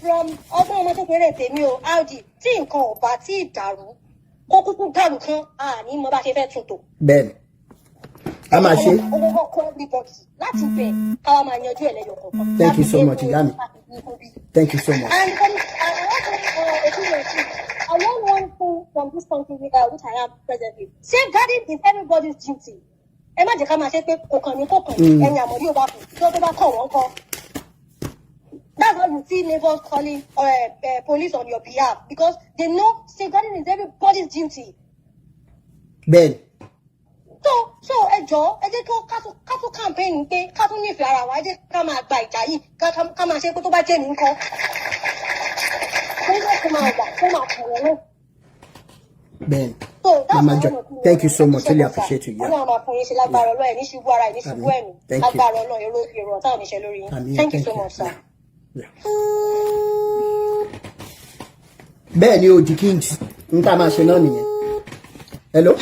from ọgbọ́n ọmọ kékeré tèmi o Audi tí nǹkan ò bá tí ì dàrú kó kúkú dàrú kan àní mo bá ṣe fẹ́ tún tò. Bẹ́ẹ̀ni a máa ṣe. Láti bẹ̀ káwa máa yanjú ẹ̀ lẹ́yọ̀ kọ̀ọ̀kan. Thank you so much ìyá mi. Thank you so much. And I want one thing from this country which I am presently. Safeguarding is everybody's duty. Ẹ má jẹ́ ká máa ṣe pé kò kàn ní ẹ̀yìn àmọ́ yóò bá kù tí wọ́n tó bá kàn wọ́n kọ́. That's why you see neighbors calling police on your behalf because they know safeguarding is everybody's duty. Bẹ́ẹ̀ni. So ẹ jọ̀ọ́ ẹ jẹ́ kí ká tún campaign pé ká tún nífẹ̀ẹ́ ara wa ẹ jẹ́ ká máa gba ìjà yìí ká máa ṣe pé tó bá jẹ́ mi nǹkan. Kó máa wà kó máa kọ̀ wọ́n náà. Bẹ́ẹ̀ni. Mama Jo, thank you so much. Really appreciate you. Ọlọ́run máa fún yín ṣe lágbára Ọlọ́run ẹ̀ ní ṣubú ara ẹ̀ ní ṣubú ẹ̀mí. Lágbára Ọlọ́run èrò ọ̀tá ò ní ṣe lórí yín. Thank you so much, sir. Bẹ́ẹ̀ ni o di kings n ta máa ṣe náà nìyẹn. Hello.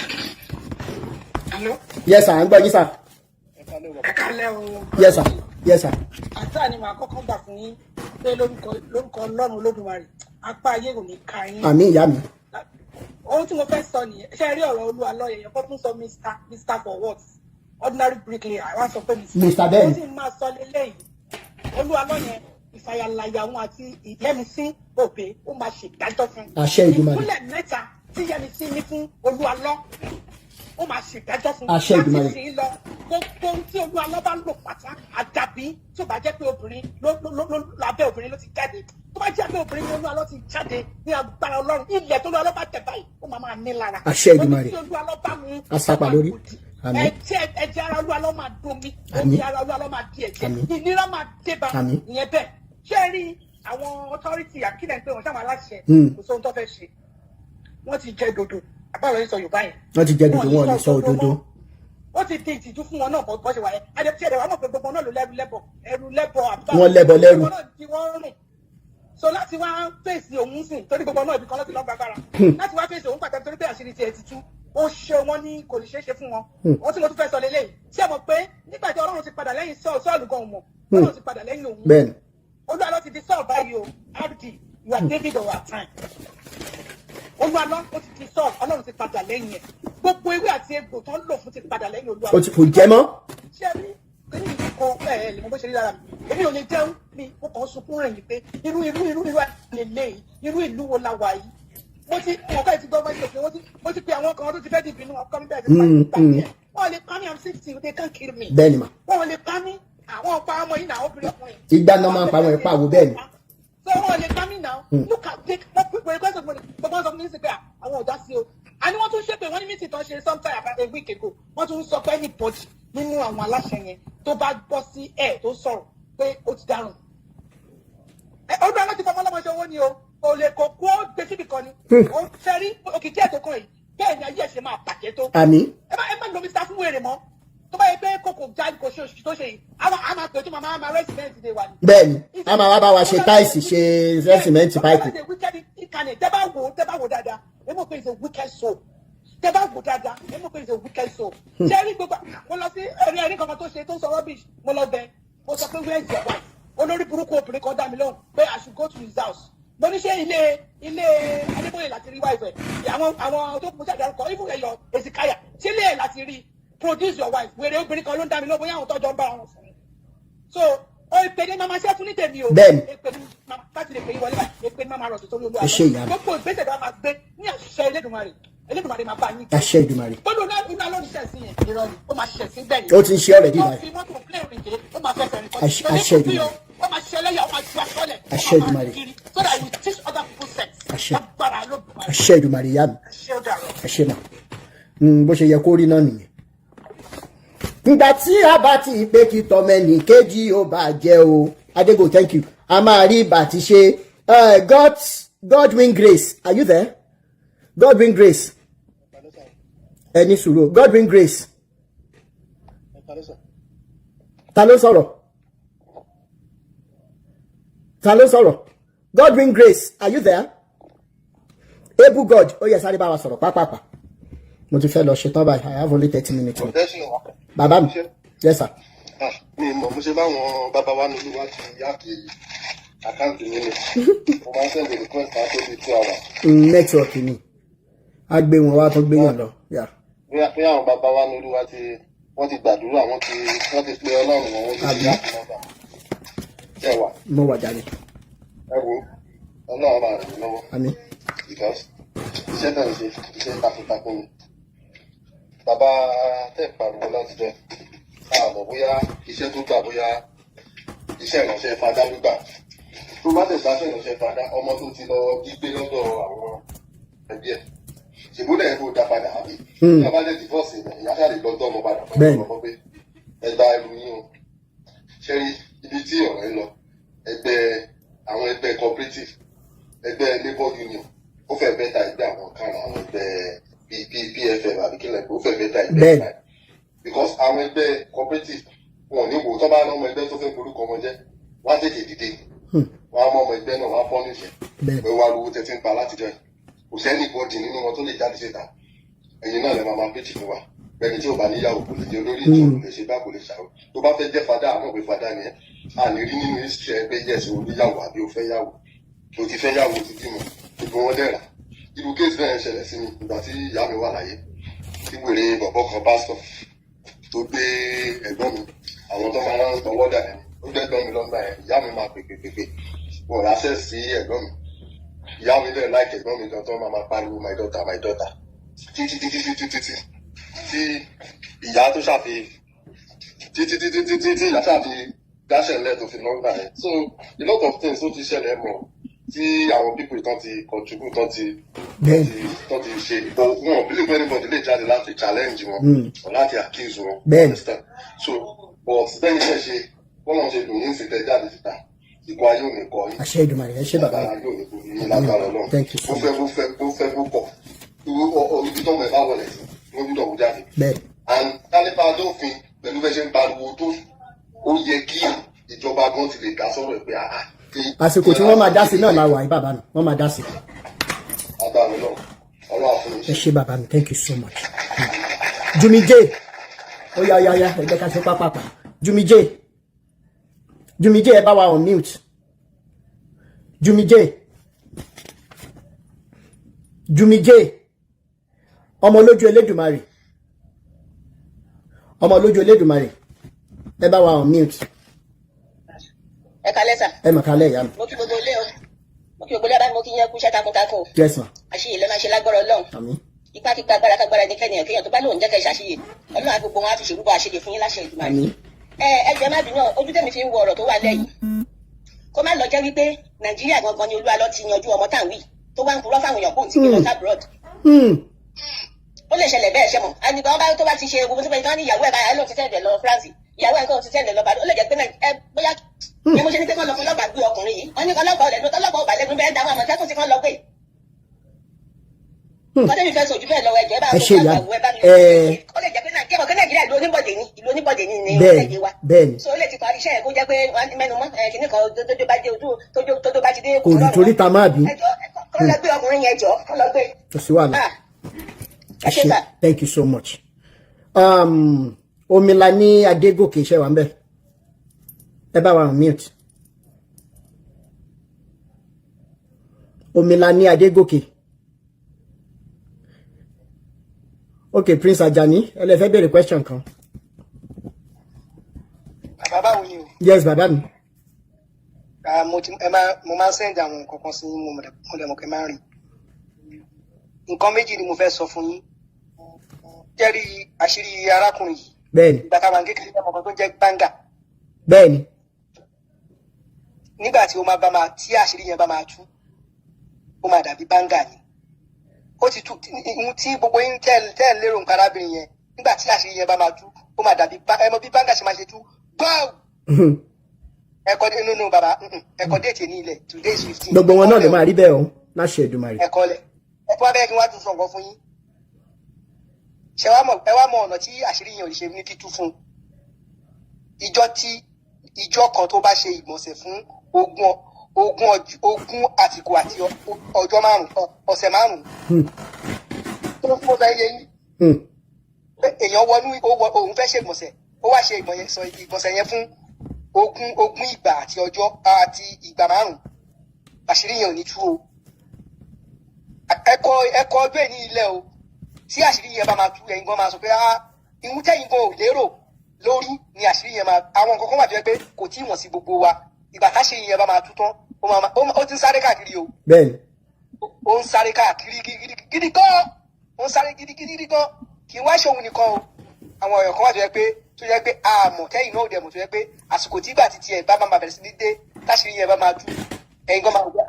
Hello. Yes sir, ń gbọ́ yín sir. Ẹ kálẹ́ o. Yes sir. Yes sir. Àtà ni màá kọ́kọ́ gbà fún yín pé lórúkọ Ọlọ́run Olódùmarè apá ayé kò ní ka yín. Àmín ìyá mi. Ohun tí mo fẹ́ sọ nìyẹn ṣe rí ọ̀rọ̀ Olu Alo yẹn kó tún sọ Mr. for what ordinary bricklayer wá sọ pé Mr. Ben. ó sì máa sọ lélẹ́yìí Olu Alo yẹn ìfàyàlàyà wọn àti Yẹ́misí Òbé ó máa ṣèdájọ́ fún Àṣẹ Ìdùmarè. ìpínlẹ̀ mẹ́ta tí Yẹ́misí ní fún Olu Alo ó máa ṣèdájọ́ fún Àṣẹ Ìdùmarè. láti sìn lọ gbogbo ohun tí Olu Alo bá lò pátá àdàbí tó bá jẹ́ pé obìnrin lábẹ́ obìnrin ló ti jáde tó bá jẹ́ pé obìnrin ní Olu Alo ti jáde ní agbára Ọlọ́run ilẹ̀ tó Olu Alo bá tẹ̀ báyìí ó máa ní lára. Àṣẹ Ìdùmarè. tí Olu Alo bá mú Asapa lórí. Àmín. ẹ̀jẹ̀ ara Olu Alo máa domi Àmín. omi ara Olu Alo máa di ẹ̀jẹ̀ Àmín. ìnira máa débá Àmín. ìyẹn bẹ́ẹ̀ ṣé rí àwọn authority àkílẹ̀ pé wọ́n sáwọn aláṣẹ kò sóhun tó fẹ́ ṣe wọ́n ti jẹ dodo àbáwọ̀ yẹn sọ Yorùbá yẹn. Wọ́n ti jẹ dodo wọn ò lè sọ òdodo. ó ti di ìtìjú fún wọn náà bọ́ ṣe wà yẹn àdètí ẹ̀rẹ̀ wà mọ̀ pé gbogbo náà ló ẹrù lẹ́bọ̀ àbúrò Wọ́n lẹ́bọ lẹ́rù. gbogbo náà tí wọ́n rìn so láti wá fèsì òun sìn torí gbogbo náà ibi kan láti lọ gbàgbára láti wá fèsì òun pàtàkì torí pé àṣírí tiẹ̀ ti tú ó ṣe wọn ní kò lè ṣeé ṣe fún wọn wọ́n tí mo tún fẹ́ sọ lélẹ́yìí ṣé ẹ mọ̀ pé nígbà tí Ọlọ́run ti padà lẹ́yìn Sọ́ọ̀lù gan mọ̀ Ọlọ́run ti padà lẹ́yìn òun Bẹ́ẹ̀ni. Olu Alo ti di Saul báyìí o RD you are David of our time Olu Alo ó ti di Saul Ọlọ́run ti padà lẹ́yìn ẹ̀ gbogbo ewé àti egbò tó ń lò fún ti padà lẹ́yìn Olu Alo. O ti kò jẹ mọ́. ṣé rí èmi kò lè mọ bó ṣe rí lára mi èmi ò lè jẹun mi mo kàn ń sunkún rẹ̀ yìí pé irú lélẹ̀ irú ìlú wo la wà yìí mo ti ọ̀gá ti gbọ́ wáyé mo ti pe àwọn kan tó ti fẹ́ dìbò inú ọkọ mi bẹ́ẹ̀ ti pàdé wọ́n lè pa mí I'm 60 they can't kill me. Bẹ́ẹ̀ni mà. wọ́n lè pa mí àwọn ọ̀pá ọmọ yìí náà obìnrin ọkùnrin. Ìgbà náà máa ń pa àwọn ẹ̀pá àwò bẹ́ẹ̀ ni. so wọ́n lè pa mí náà look at take wọ́n pè é gbogbo sọ fún mi sí pé àwọn ọ̀dà sí o àní wọ́n tún ṣe pé wọ́n ní mítì tán ṣe sometime about a week ago wọ́n tún sọ pé anybody nínú àwọn aláṣẹ yẹn tó bá gbọ́ sí ẹ̀ tó sọ̀rọ̀ pé ó ti dárùn. Olu Alo ti fọmọ ọlọ́mọ ṣe owó ni o ò lè kó kó gbé síbi kan ni o fẹ́ rí òkìtí ẹ̀ tó kàn yìí bẹ́ẹ̀ ni ayé ẹ̀ ṣe máa bàjẹ́ tó. Àmín. ẹ má lo Mr. fún wèrè mọ́ tó bá yẹ pé kòkò jáde kò ṣe oṣù tó ṣe yìí a máa pè é tó máa rẹ́sìmẹ́ǹtì dé wa ni. Bẹ́ẹ̀ni a máa wá bá wa ṣe táìsì ṣe rẹ́sìmẹ́ǹtì páìpù. tẹ́ bá wò dáadáa ẹ mọ̀ pé it's a wicked soul tẹ́ bá wò dáadáa ẹ mọ̀ pé it's a wicked soul. ṣé rí gbogbo mo lọ sí ẹ̀rí kankan tó ṣe tó ń sọ rubbish mo lọ bẹ̀ mo sọ pé where is your wife olórí burúkú obìnrin kan dá mi lóhùn pé I should go to his house mo ní ṣe ilé Adébóyè láti rí wife ẹ̀ àwọn tó kún jáde àrùkọ even ẹ̀yọ Èsìkáyà ṣé ilé ẹ̀ láti rí produce your wife wèrè obìnrin kan ló ń dá mi lóhùn bóyá àwọn tọ́jọ́ ń bá wọn sùn so o ìpè ní mama ṣẹ́ fún ní tèmi o bẹ́ẹ̀ni èpè ní láti lè pè yí wọlé báyìí èpè ní mama rọ̀ tó torí Olúwa ẹ ṣe ìyá mi gbogbo ìgbésẹ̀ tó a máa gbé ní àṣìṣe Elédùmarè Elédùmarè máa bá yín. àṣẹ Èdùmàrè. Bọ́dọ̀ náà ló ń ṣẹ̀sìn yẹn. Irọ́ ni, ó máa ṣẹ̀sìn gbẹ̀yìn. Ó ti ń ṣe already Ó báyìí. fi mọ́tò plẹ̀ rìn dé, ó máa fẹsẹ̀ rìn kọjá. Àṣẹ Èdùmàrè. Ó máa ṣẹlẹ́yà, ó máa ju aṣọ́lẹ̀. Àṣẹ Èdùmàrè. So that you teach other people sex. Àṣẹ. Lágbára Olódùmarè. àṣẹ Èdùmàrè ìyá mi. Àṣẹ ó dàrọ̀. àṣẹ mà. Bó ṣe yẹ kó rí náà nìyẹn. Ìgbà tí a bá ti pé kí tọmẹnì kejì ó bá jẹ́ o. Adego, thank you. A máa rí bá ti ṣe. Godwin Grace, are you there? Godwin Grace. Ẹni sùúrù. Godwin Grace. Ta ló sọ̀rọ̀? Ta ló sọ̀rọ̀? Godwin Grace, are you there? Ebu God, ó yẹ sáré bá wa sọ̀rọ̀ pápápá. Mo ti fẹ́ lọ ṣetán báyìí. I have only 30 minutes. Bàbá mi. Yes sir. Mi mọ̀ mo ṣe báwọn bàbá wa nínú wa ti yáàkì àkáǹtì mi ni. Mo máa ń send request àti omi 2 hours. Network ni. A gbé wọn wá tó gbé yàn lọ. Bí àwọn bàbá wa nínú wa wọ́n ti gbàdúrà wọ́n ti pe Ọlọ́run wọn wọ́n ti yáàkì nọ́mbà. Ṣé wà? Mo wà jáde. Ẹ wo Ọlọ́run máa rìn mí lọ́wọ́. Àmín. Because iṣẹ́ náà ń ṣe iṣẹ́ takuntakun ni. Bàbá tẹ̀ pariwo láti jẹ́ àmọ́ bóyá iṣẹ́ tó gbà bóyá iṣẹ́ ìránṣẹ́ fada ló gbà. Tó bá tẹ̀ sáṣẹ́ ìránṣẹ́ fada ọmọ tó ti lọ gbígbé lọ́dọ̀ àwọn ẹbí ẹ̀. Ṣèbúlẹ̀ ẹ̀ kó dá padà àbí. Bí a bá lè divorce rẹ̀ ìyá ṣáà lè lọ́dọ̀ ọmọ padà pẹ̀lú ọmọ pé ẹ gba ẹrù yín o. Ṣé rí ibi tí ọ̀rọ̀ ẹ lọ àwọn ẹgbẹ́ cooperative ẹgbẹ́ labour union ó fẹ́ bẹ́ta ẹgbẹ́ àwọn kan àwọn ẹgbẹ́ PFF àbí kílẹ̀ ó fẹ́ bẹ́ta ẹgbẹ́ ìgbà because àwọn ẹgbẹ́ cooperative wọn ò ní wò tó bá ní ọmọ ẹgbẹ́ tó fẹ́ borúkọ ọmọ jẹ́ wọ́n á tètè dìde wọ́n á mọ ọmọ ẹgbẹ́ náà wọ́n á pọ́nìṣẹ́ pé wàá lówó tẹ́tí ń pa látijọ́ yìí kò sẹ́ni bọ́dì nínú wọn tó lè jáde síta ẹ̀yin náà lè máa péjì fún wa bẹ́ẹ̀ni tí ò bá níyàwó kò lè jẹ́ olórí ìjọ kò lè ṣe bá kò lè ṣàwó tó bá fẹ́ jẹ́ fada àmọ́ pé fada ni ẹ̀ à ní rí nínú history ẹ pé yẹ̀sì oníyàwó àbí o fẹ́ yàwó o ti fẹ́ yàwó ti bímọ gbogbo wọn dẹ́ra irú kéèsì bẹ́ẹ̀ ṣẹlẹ̀ sí mi ìgbà tí ìyá mi wà láyé tí wèrè bọ̀bọ̀ kan pásítọ̀ tó gbé ẹ̀gbọ́n mi àwọn tó máa ń tọwọ́ dà ní ó gbé ẹ̀gbọ́n mi lọ́gbà yẹn ìyá mi máa pèpèpèpè wọn ránṣẹ́ sí ẹ̀gbọ́n mi ìyá mi lẹ́ẹ̀ láìkì ẹ̀gbọ́n mi kan tó máa pariwo my daughter títí tí ìyá tó ṣàfi títí ìyá ṣàfi dáṣẹ̀ lẹ́ẹ̀ tó fi lọ́gbà yẹn so a lot of things tó ti ṣẹlẹ̀ mọ́ tí àwọn people tán ti contribute tán ti ṣe wọn believe anybody lè jáde láti challenge wọn or láti accuse wọn understand so but bẹ́ẹ̀ni ṣe wọ́n ṣe dùn yín sí tẹ jáde síta ìkọ ayé ò ní kọ yín àṣẹ Èdùmàrè ẹ ṣé bàbá ayé ò ní kọ yín lágbára Ọlọ́run bó fẹ́ bó pọ̀ ibi tó mọ̀ ẹ̀ bá wọlé sí wọ́n gbúdọ̀ wò jáde and kálífà dófin pẹ̀lú bẹ́ẹ̀ ṣe ń pariwo tó ó yẹ kí ìjọba gan ti lè dá sọ̀rọ̀ ẹ̀ pé àsìkò tí wọ́n máa dá sí náà la wà yìí bàbá mi wọ́n máa dá sí. ẹ ṣé bàbá mi thank you so much. Jumi J ó yá ẹ jẹ́ ká ṣe pápápá Jumi J ẹ bá wa on mute Jumi J ọmọ lójú Elédùmarè ẹ bá wa on mute. Ẹ kálẹ́ sà. Ẹ mà kálẹ́ ìyá mi. Mo kí gbogbo ilé o. Mo kí gbogbo ilé abáyé mo kí yẹn kú iṣẹ́ takuntakun. Yes ma. Àṣeyè ló máa ṣe lágbára Ọlọ́run. Àmín. Ipá kípa agbára kágbára ní kẹ́niyàn kéèyàn tó bá lóun jẹ́ kẹ́ ṣàṣeyè. Ọlọ́run á gbogbo wọn á fi ṣèrúbọ àṣeyè fún yín láṣẹ Èdùmàrè. Àmín. Ẹ jẹ́ má bínú ojú tèmi fi ń wo ọ̀rọ̀ tó wà lẹ́yìn. Kó má lọ jẹ́ wípé Nàìjíríà gangan ni Olú Alo ti yanjú ọmọ táwọn wí tó wá ń purọ́ fáwọn èèyàn kóun ti gbé lọ sábrọ̀d. Ó lè ṣẹlẹ̀ bẹ́ẹ̀ ṣe mọ̀. Àgbègbè wọn bá tó bá ti ṣe gbogbo tó bá ní ìyàwó ẹ̀ báyà lóun ti tẹ̀lé lọ France. Ìyàwó ẹ̀ kan ti tẹ̀lé lọ Ìbàdàn. Ó lè jẹ́ pé bóyá ni mo ṣe ní pé kán lọ fún lọ́gbàá gbé ọkùnrin yìí wọ́n ní kán lọ́gbàá ọ̀lẹ́nu tọ́lọ́gbàá ọ̀bà lẹ́nu bẹ́ẹ̀ dáwọn àmọ̀tẹ́kùn tí kán lọ gbé. kọ́tẹ́ mi fẹ́ sojú bẹ́ẹ̀ lọ́wọ́ ẹ̀jẹ̀ bá àwọn ọ̀gbàwọ̀ ẹ̀ bá mi lọ́wọ́ ó lè jẹ́ pé Nàìjíríà ìlú oníbọ̀dé ní orílẹ̀-èdè wa so ó lè ti parí iṣẹ́ ẹ̀ kó jẹ́ pé wọ́n mẹ́nu mọ́ kìnnì kan tójó bá ti dé kò rí torí ta máa bí. kọ́ lọ gbé ọkùnrin yẹn jọ kọ́ lọ gbé. kò sí wàhálà thank you so much. Omila ní Adégòkè iṣẹ́ wa ń bẹ̀ ẹ bá wa on mute. Omila ní Adégòkè. Okay, Prince Ajani, ẹ lè fẹ́ béèrè question kan. Bàbá wo ni o? Yes, bàbá mi. Mo máa ń send àwọn nǹkan kan sí mo dẹ̀ mọ̀ kẹ́ máa ń rí. nǹkan méjì ni mo fẹ́ sọ fún yín jẹ́rí àṣírí arákùnrin yìí bẹ́ẹ̀ni ìgbà tá a máa ń kékeré ọmọ kan tó jẹ́ báńgà bẹ́ẹ̀ni nígbà tí tí àṣírí yẹn bá máa tú ó máa dàbí báńgà ni ó ti tú tí gbogbo yín tẹ́ lérò nǹkan arábìnrin yẹn nígbà tí àṣírí yẹn bá máa tú ó máa dàbí ẹmọ bí báńgà ṣe máa ṣe tú gbáù ẹ̀kọ́ nínú bàbá ẹ̀kọ́ déètì ní ilẹ̀ today is 15. gbogbo wọn náà ló máa rí bẹ́ẹ̀ o láṣẹ Èdùmàrè. ẹ̀kọ́ lẹ̀ ẹ̀kọ́ abẹ́rẹ́ kí wọ́n á tún sọ nǹkan fún yín ẹ wá mọ ọ̀nà tí àṣírí yẹn ò lè ṣe ní títú fún ìjọ kan tó bá ṣe ìgbọ̀nsẹ̀ fún ogún àsìkò àti ọjọ́ ọ̀sẹ̀ márùn-ún tó fún ọ̀sẹ̀ yẹn yín èèyàn wọnú òun fẹ́ ṣe ìgbọ̀nsẹ̀ ó wá ṣe ìgbọ̀nsẹ̀ yẹn fún ogún ìgbà àti ọjọ́ àti ìgbà márùn-ún àṣírí yẹn ò ní tú o ẹ̀kọ́ ọjọ́ ìní ilẹ̀ o tí àṣírí yẹn bá máa tú ẹ̀yin gan máa sọ pé ìhun tẹ́yin gan ò lérò lórí ni àṣírí yẹn máa àwọn nǹkan kan wà tó yẹ pé kò tí ì wọ̀n sí gbogbo wa ìgbà táṣírí yẹn bá máa tú tán ó ti ń sáré káàkiri o. bẹ́ẹ̀ni. ó ń sáré káàkiri gidi gan ó ń sáré gidi gan kì í wá ṣòun nìkan o àwọn èèyàn kan wà tó yẹ pé àmọ̀ tẹ́yìn náà ò dẹ̀ mọ̀ tó yẹ pé àsìkò tí ìgbà títí ẹ̀ bá máa bẹ̀rẹ̀ sí ní dé táṣírí yẹn bá máa tú ẹ̀yin gan máa wọ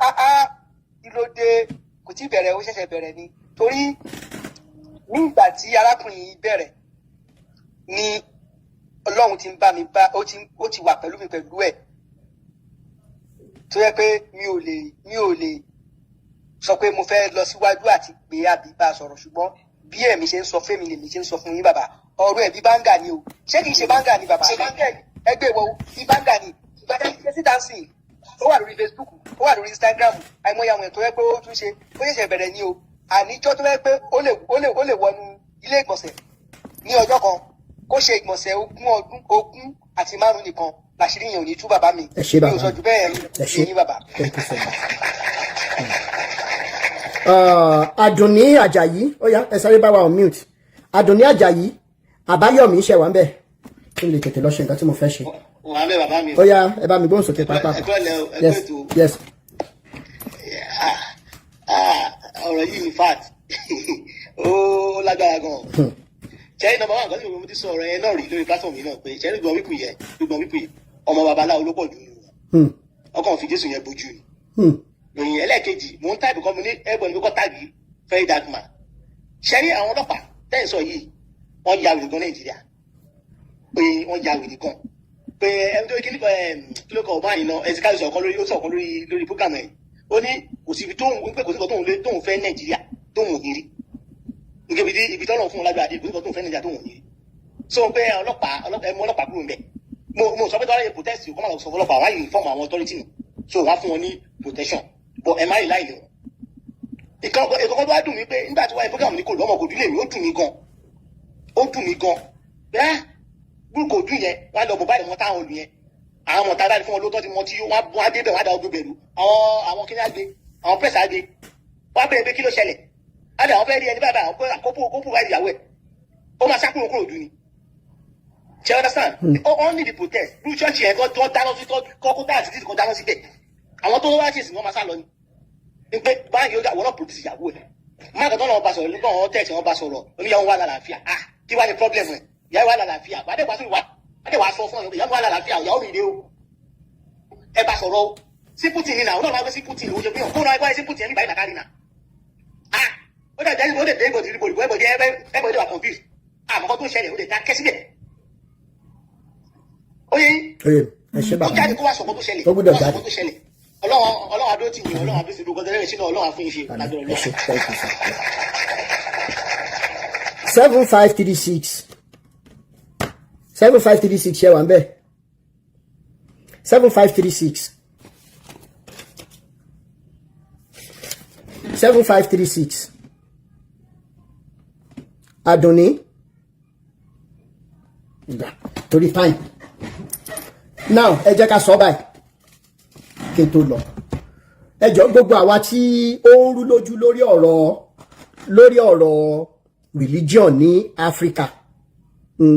kí ló dé kò tí ì bẹ̀rẹ̀ ó ṣẹ̀ṣẹ̀ bẹ̀rẹ̀ ni torí ní ìgbà tí arákùnrin yìí bẹ̀rẹ̀ ni Ọlọ́run ti ń bá mi bá ó ti wà pẹ̀lú mi pẹ̀lú ẹ̀ tó yẹ pé mi ò lè sọ pé mo fẹ́ lọ síwájú àti pé àbí bá a sọ̀rọ̀ ṣùgbọ́n bí ẹ̀mí ṣe ń sọ fẹ́mi lèmi ṣe ń sọ fún yín bàbá ọ̀rọ̀ ẹ̀ bí báńgà ni o ṣé kìí ṣe báńgà ni bàbá ẹgbẹ́ ìwọ bí báńgà ni ìgbà tẹ́lẹ̀ ṣe sí dancing ó wà lórí Facebook ó wà lórí Instagram àìmọye àwọn èèyàn tó yẹ pé ó tún ṣe ó ṣẹ̀ṣẹ̀ bẹ̀rẹ̀ ni o àníjọ́ tó yẹ pé ó lè wọnú ilé ìgbọ̀nsẹ̀ ní ọjọ́ kan kó ṣe ìgbọ̀nsẹ̀ ogún àti márùn nìkan làṣírí yẹn ò ní tú bàbá mi. ẹ ṣé bàbá mi ò sọ jù bẹ́ẹ̀ ẹ ní bàbá. Àdùnní Àjàyí ó yá ẹ sáré bá wa on mute Àdùnní Àjàyí Àbáyọ̀mí ṣe wà ń bẹ̀ kí n lè tètè lọ ṣe nǹkan tí mo fẹ́ ṣe. wà á bẹ bàbá mi. ó yá ẹ bá mi gbóhùn sókè pápá. yes. ọ̀rọ̀ yìí in fact ó lágbára gan-an ṣẹ́rí nọ́mbà wà nǹkan tí mo ti sọ ọ̀rọ̀ yẹn náà rí lórí platform yìí náà pé ṣẹ́rí gbọ́n wípù yẹn ọmọ babaláwo ló pọ̀ jù nínú wọn ọkàn fi Jésù yẹn bojú ni. lòyìn ẹlẹ́ẹ̀kejì mò ń táìpù kan mo ní ẹ̀gbọ́n mi kọ́ táàgì very dark man ṣẹ́rí àwọn ọlọ́pàá tẹ́ ẹ̀ sọ yìí wọ́n ya wèrè gan Nàìjíríà pé wọ́n ya wèrè gan pé ẹni tó kí ló kọ ọba yìí náà ẹ̀sìn káyọ̀ sọ̀kan lórí program ẹ̀ ó ní kò sí ibi tóun fẹ́ Nàìjíríà tóun ò ní rí ibi tọ́lọ̀ fún un lágbára dé ìgbésẹ̀ tó ń fẹ́ Nàìjíríà tó wọ̀n yìí so pé ọlọ́pàá kúrò ńbẹ̀ mo sọ pé tọ́lá yẹ protest kọ́ máa sọ fọlọ́pàá wáyé inform àwọn authority nù so wọ́n á fún wọn ní protection but ẹ̀ má rí láì lè wọ́n. ìkọ̀kọ̀ tó wá dùn mí pé nígbà tí wáyé program ní kò lọ́mọ kò dúlé mi ó dùn mí gan bẹ́ẹ̀ burúkú ojú yẹn wọ́n á lọ bọ̀ báyìí wọ́n táwọn olù yẹn àwọn ọmọ tára fún wọn lóòótọ́ tí wọ́n ti wọ́n á dé bẹ̀ wọ́n á da ogun bẹ̀rù àwọn kíní àgbẹ̀ àwọn press àgbẹ̀ wọ́n á bẹ̀rẹ̀ pé kí ló ṣẹlẹ̀ ada àwọn fẹ́ẹ́ rí ẹni bàbá kópó wáyé ìyàwó ẹ̀ ó máa sákúrò kúrò dùn ni ṣe understand all need the protest bí church yẹn tó dáná sí kọ́kọ́ tá àti títí kan dáná síbẹ̀ àwọn tó wá sí ìsìn wọn máa sá lọ ni pé báyìí ó wọ́n náà produce ìyàwó ẹ̀ máa kàn tó náà bá sọ̀rọ̀ nígbà wọn tẹ̀sí wọn bá sọ̀rọ̀ oníyàwó wà lálàáfíà kí wá ní problem ẹ̀ ìyàwó wà lálàáfíà bàdé wàá sọ fún ìyàwó wà lálàáfíà ìyàwó mi dé o ẹ bá sọ̀rọ̀ o sí Putin ni náà ó náà máa gbé sí Putin ó ṣe fi hàn kó náà ẹ bá sí Putin ẹ ní báyìí nàkárí náà ó dẹ̀ jẹ́ ó dẹ̀ dé ìbòdì everybody wà confused àmọ́kọ́ tó ń ṣẹlẹ̀ ó dẹ̀ dá kẹ́síbẹ̀ ó yẹ ẹ ṣé bàbá ó jáde kó wá sọ̀kọ́ tó ṣẹlẹ̀ ó gbọ́dọ̀ jáde ọlọ́run adó tì yín ọlọ́run adó sì dúró gọ́dọ̀ lẹ́yìn sínú ọlọ́run àfún yín ṣe lágbára ọlọ́run. 7536 ṣe wà ń bẹ̀ 7536 Àdùnní torí time now ẹ jẹ́ ká sọ báyìí kí n tó lọ ẹ jọ̀ọ́ gbogbo àwa tí ó ń rú lójú lórí ọ̀rọ̀ religion ní Áfíríkà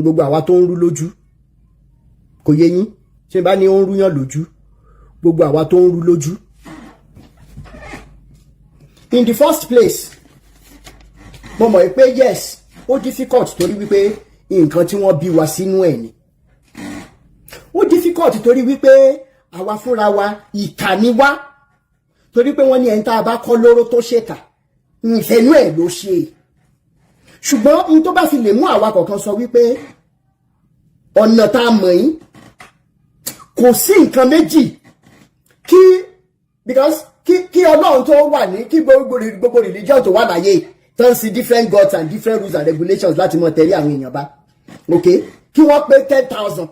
gbogbo àwa tó ń rú lójú kò yé yín ṣé bá ní ó ń rúyàn lójú gbogbo àwa tó ń rú lójú. In the first place, mo mọ̀ pé yes ó difficult torí wípé nǹkan tí wọ́n bí wa sínú ẹ̀ ni ó difficult torí wípé àwa fúnra wa ìkà ni wá torí pé wọ́n ní ẹni tá a bá kọ́ lóró tó ṣèkà ìfẹ́nú ẹ̀ ló ṣe ṣùgbọ́n n tó bá fi lè mú àwa kọ̀ọ̀kan sọ wípé ọ̀nà tá a mọ̀ yín kò sí nǹkan méjì because kí Ọlọ́run tó wà ní kí gbogbo religion tó wà láyé tán sí different gods and different rules and regulations láti mọ tẹ̀lé àwọn èèyàn bá okay kí wọ́n pé 10,000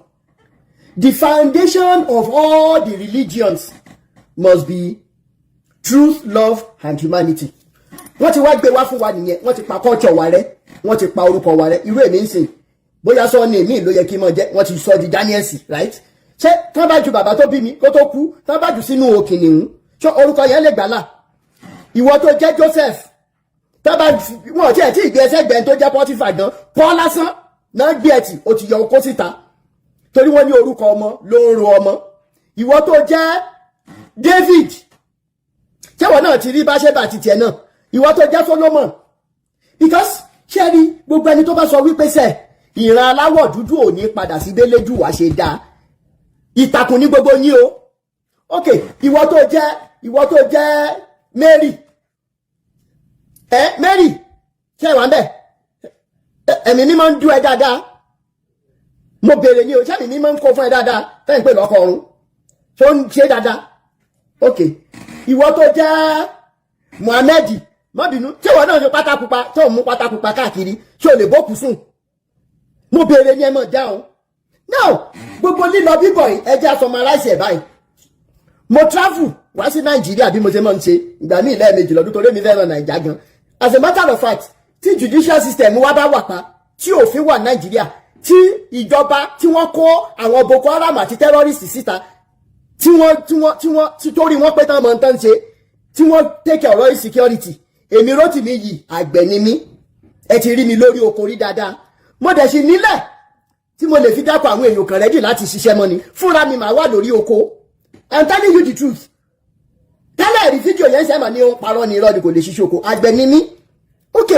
the foundation of all the religions must be truth love and humanity wọ́n ti wá gbé wá fún wa nìyẹn wọ́n ti pa culture wa rẹ́ wọ́n ti pa orúkọ wa rẹ́ irú èmi ń sìn bóyá sọ ní èmi ló yẹ kí n mọ̀ jẹ́ wọ́n ti sọ di Danielsi right ṣé tán bá ju bàbá tó bí mi kó tó kú tán bá jù sínú òkìnnìún ṣé orúkọ yẹn lè gbàlà ìwọ tó jẹ́ Joseph tán bá wọn tí ẹ̀ tí ìgbé ẹsẹ̀ gbẹ̀ǹ tó jẹ́ Pọ́tífà gan pọ́ lásán náà gbé ẹtì ó ti yọ okó síta torí wọ́n ní orúkọ ọmọ ló ń ro ọmọ ìwọ tó jẹ́ David ṣẹ́wọ̀n náà ti rí Báṣẹ́bà ti tiẹ̀ náà ìwọ tó jẹ́ Solomon because ṣé rí gbogbo ẹni tó bá sọ wípé sẹ́ ìran aláwọ̀ dúdú ò ní padà sí Bélédù wá ṣe dáa ìtàkùn ní gbogbo yín o ok ìwọ tó jẹ́ Mary Mary ṣé wà ń bẹ̀ ẹ̀mí mímọ́ ń dú ẹ dáadáa mo bèèrè ní o ṣé ẹ̀mí mímọ́ ń kó fún ẹ dáadáa tẹ́yìn pé lọ́kọ̀ ọ̀run tó ń ṣe dáadáa ok ìwọ tó jẹ́ Muhammed má bínú tí ìwọ náà ṣe pátá pupa tó ń mú pátá pupa káàkiri ṣé o lè bókù sùn mo bèèrè ní ẹ mọ̀ dáhùn now gbogbo lílọ bíbọ̀ ẹjẹ́ summarize ẹ̀ báyìí mo travel wá sí Nàìjíríà bí mo ṣe máa ń ṣe ìgbà míì lẹ́ẹ̀mejì lọ́dún torí mi fẹ́ràn Nàìjà gan as a matter of fact tí judicial system wa bá wà pa tí òfin wà Nàìjíríà tí ìjọba tí wọ́n kó àwọn Boko Haram àti terrorists síta tí torí wọ́n pé tán mọ̀ tán ṣe tí wọ́n take ọ̀rọ̀ insecurity èmi Rótìmí yìí àgbẹ̀ ni mí ẹ ti rí mi lórí oko rí dáadáa mo dẹ̀ sì nílẹ̀ tí mo lè fi dápọ̀ àwọn èèyàn kan rẹ́dì láti ṣiṣẹ́ mọ́ ni fúnra mi máa wà lórí oko I'm telling you the truth tẹ́lẹ̀ rí fídíò yẹn sẹ́mà ní ohun parọ́ ní irọ́ ni kò lè ṣiṣẹ́ oko àgbẹ̀ ni mí ok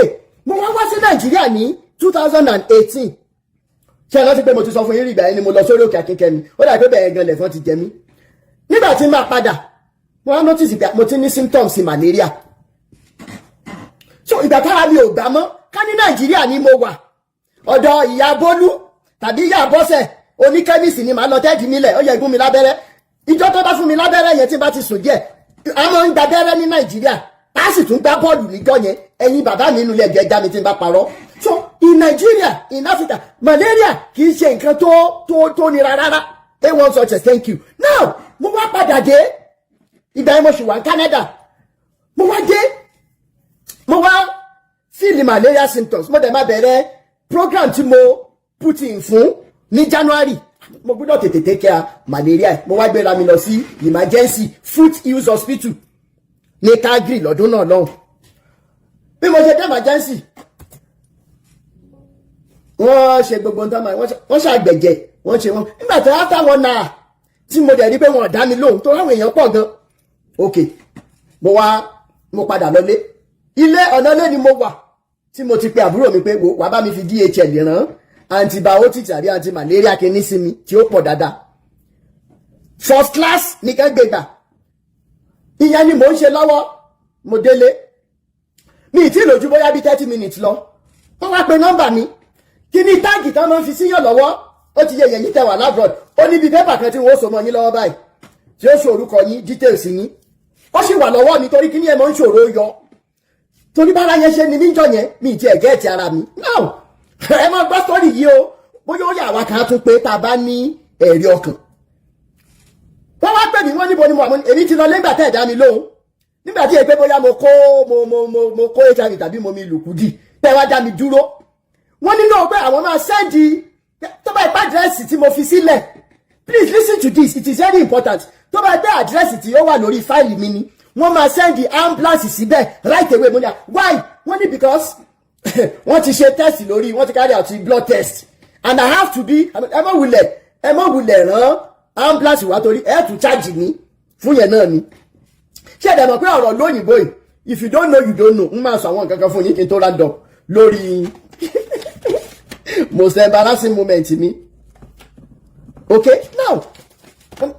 mo wá sí Nàìjíríà ní 2018 ṣé ẹ rántí pé mo ti sọ fún yín rí ìgbà yẹn ni mo lọ sórí òkè akínkẹ́mi ó dà pé bẹ̀rẹ̀ gan lẹ̀fọn ti jẹ mí nígbà tí n máa padà mo wá notice pé mo ti ní symptoms malaria so ìgbà tára mi ò gbà mọ́ ká ní Nàìjíríà ni mo wà ọ̀dọ̀ ìyá Bólú tàbí ìyá Bọ́sẹ̀ oníkẹ́mìsì ni màá lọ tẹ́ẹ̀dì mílẹ̀ ó yẹ gún mi lábẹ́rẹ́ ìjọ tó bá fún mi lábẹ́rẹ́ yẹn tí bá ti sùn díẹ̀ a máa ń gba abẹ́rẹ́ ní Nàìjíríà a sì tún gbá bọ́ọ̀lù níjọ́ yẹn ẹ̀yin bàbá mi nínú ilé ẹ̀jẹ̀ já mi tí n bá parọ́ so in Nigeria in Africa malaria kì í ṣe nǹkan tó nira rárá a1 success thank you now mo wá padà dé ìgbà yẹn mo ṣì wà ní Canada mo wá feel malaria symptoms mo dẹ̀ máa bẹ̀rẹ̀ program tí mo put in fún ní January mo gbọ́dọ̀ tètè take care malaria mo wá gbéra mi lọ sí emergency Foot Hills Hospital ní Calgary lọ́dún náà lọ́hùn bí mo ṣe dé emergency wọ́n ṣe gbogbo nǹkan máa wọ́n ṣàgbẹ̀jẹ̀ wọ́n ṣe wọn nígbà tí after 1 hour tí mo dẹ̀ rí pé wọ́n dá mi lóhùn tó ráwọn èèyàn pọ̀ gan ok mo padà lọlé ilé ọ̀nà lé ni mo wà tí mo ti pe àbúrò mi pé wàá bá mi fi DHL rán antibiotics àbí antimalaria kìíní sí mi tí ó pọ̀ dáadáa first class ní kẹ́gbẹ̀gbà ìyẹn ni mò ń ṣe lọ́wọ́ mo délé mi ì tí ì lójú bóyá bí 30 minutes lọ wọ́n wá pe nọ́mbà mi kí ni táàgì tán máa ń fi síyàn lọ́wọ́ ó ti yẹ yẹ̀yìn tẹ̀wà lábroad ó níbi pépà kan tí wọ́n so mọ́ yín lọ́wọ́ báyìí tí ó ṣòrúkọ yín details yín ó sì wà lọ́wọ́ mi torí kí ni ẹ mọ́ ń ṣòro yọ torí bára yẹn ṣe ni níjọ yẹn mi ì tiẹ̀ gẹ́ẹ̀tì ara mi now ẹ máa gbọ́ sọ́ọ̀rì yìí o bóyá ó yà wá kan tún pé tá a bá ní ẹ̀rí ọkàn wọ́n wá pè mí wọ́n níbo ni mo àmọ́ èmi ti lọ lẹ́gbà tẹ́ ẹ̀dá mi lóhùn nígbà tí èpè bóyá mo kó HIV tàbí mo mi lùkùdì tẹ́ wá dá mi dúró wọ́n nínú ọgbẹ́ àwọn máa sẹ́ndì tó bá ipá àdírẹ́sì tí mo fi sílẹ̀ please listen to this it is very important tó bá gbé àdírẹ́sì tí ó wà lórí fáìlì mi ni wọ́n máa sẹ́ndì ambulance síbẹ̀ right away mo ní why wọ́n ní because wọ́n ti ṣe test lórí wọ́n ti carry out blood test and I have to be ẹ mọ̀ wulẹ̀ rán ambulance wá torí ẹ tún charge mi fún yẹn náà ni ṣé ẹ̀dẹ̀ mọ̀ pé ọ̀rọ̀ lóyìnbó yìí if you don't know you don't know ń máa sọ àwọn nǹkan kan fún yín kí n tó round up lórí most embarrassing moment mi. Okay, now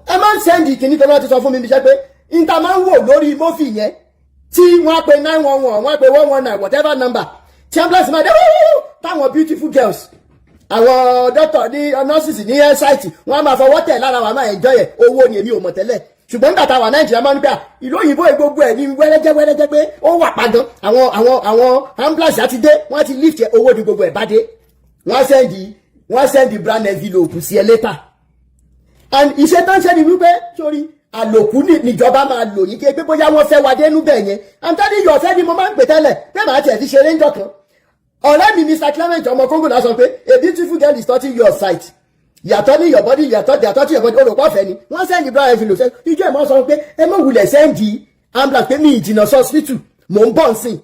ẹ máa ń send ìkíní tó bá ti sọ fún mi bí ṣe pé níta máa ń wò lórí mófì yẹn tí wọ́n á pe 911 wọ́n á pe 119 whatever number tí ambulance máa dé táwọn beautiful girls àwọn doctor ní nurses ní site wọ́n á máa fọwọ́ tẹ̀ lára wa máa enjoy ẹ̀ owó ni èmi ò mọ̀ tẹ́lẹ̀ ṣùgbọ́n nígbà táwa Nàìjíríà máa ń gbà ìlú òyìnbó gbogbo ẹ̀ ní wẹ́rẹ́jẹ́ pé ó wà padàn àwọn ambulance àti dé wọ́n ti lift owó ní gbogbo ẹ̀ bá dé wọ́n send brand envelope sí ẹ later and iṣẹ́ tán ṣe ni wípé sórí àlòkù níjọba máa lò yí pé bóyá wọ́n fẹ́ wá dénú bẹ̀ yẹn àǹtálí yọ̀ ọ̀fẹ́ ni mo máa ń pè tẹ́lẹ̀ bẹ́ẹ̀ máa tiẹ̀ fi ṣeré ń jọkàn ọ̀rẹ́ mi Mr. Clement ọmọ Congo náà sọ pé a beautiful girl is touching your sight yàtọ̀ ní your body yàtọ̀ touching your body olùkọ́ ọ̀fẹ́ ni wọ́n sẹ́ndì brown envelope ṣe ìjọ ìmọ̀ sọ pé ẹ mọ̀ wulẹ̀ sẹ́ndì ambulance pé mi ìjìnà sí hospital mò ń bọ̀ nsìn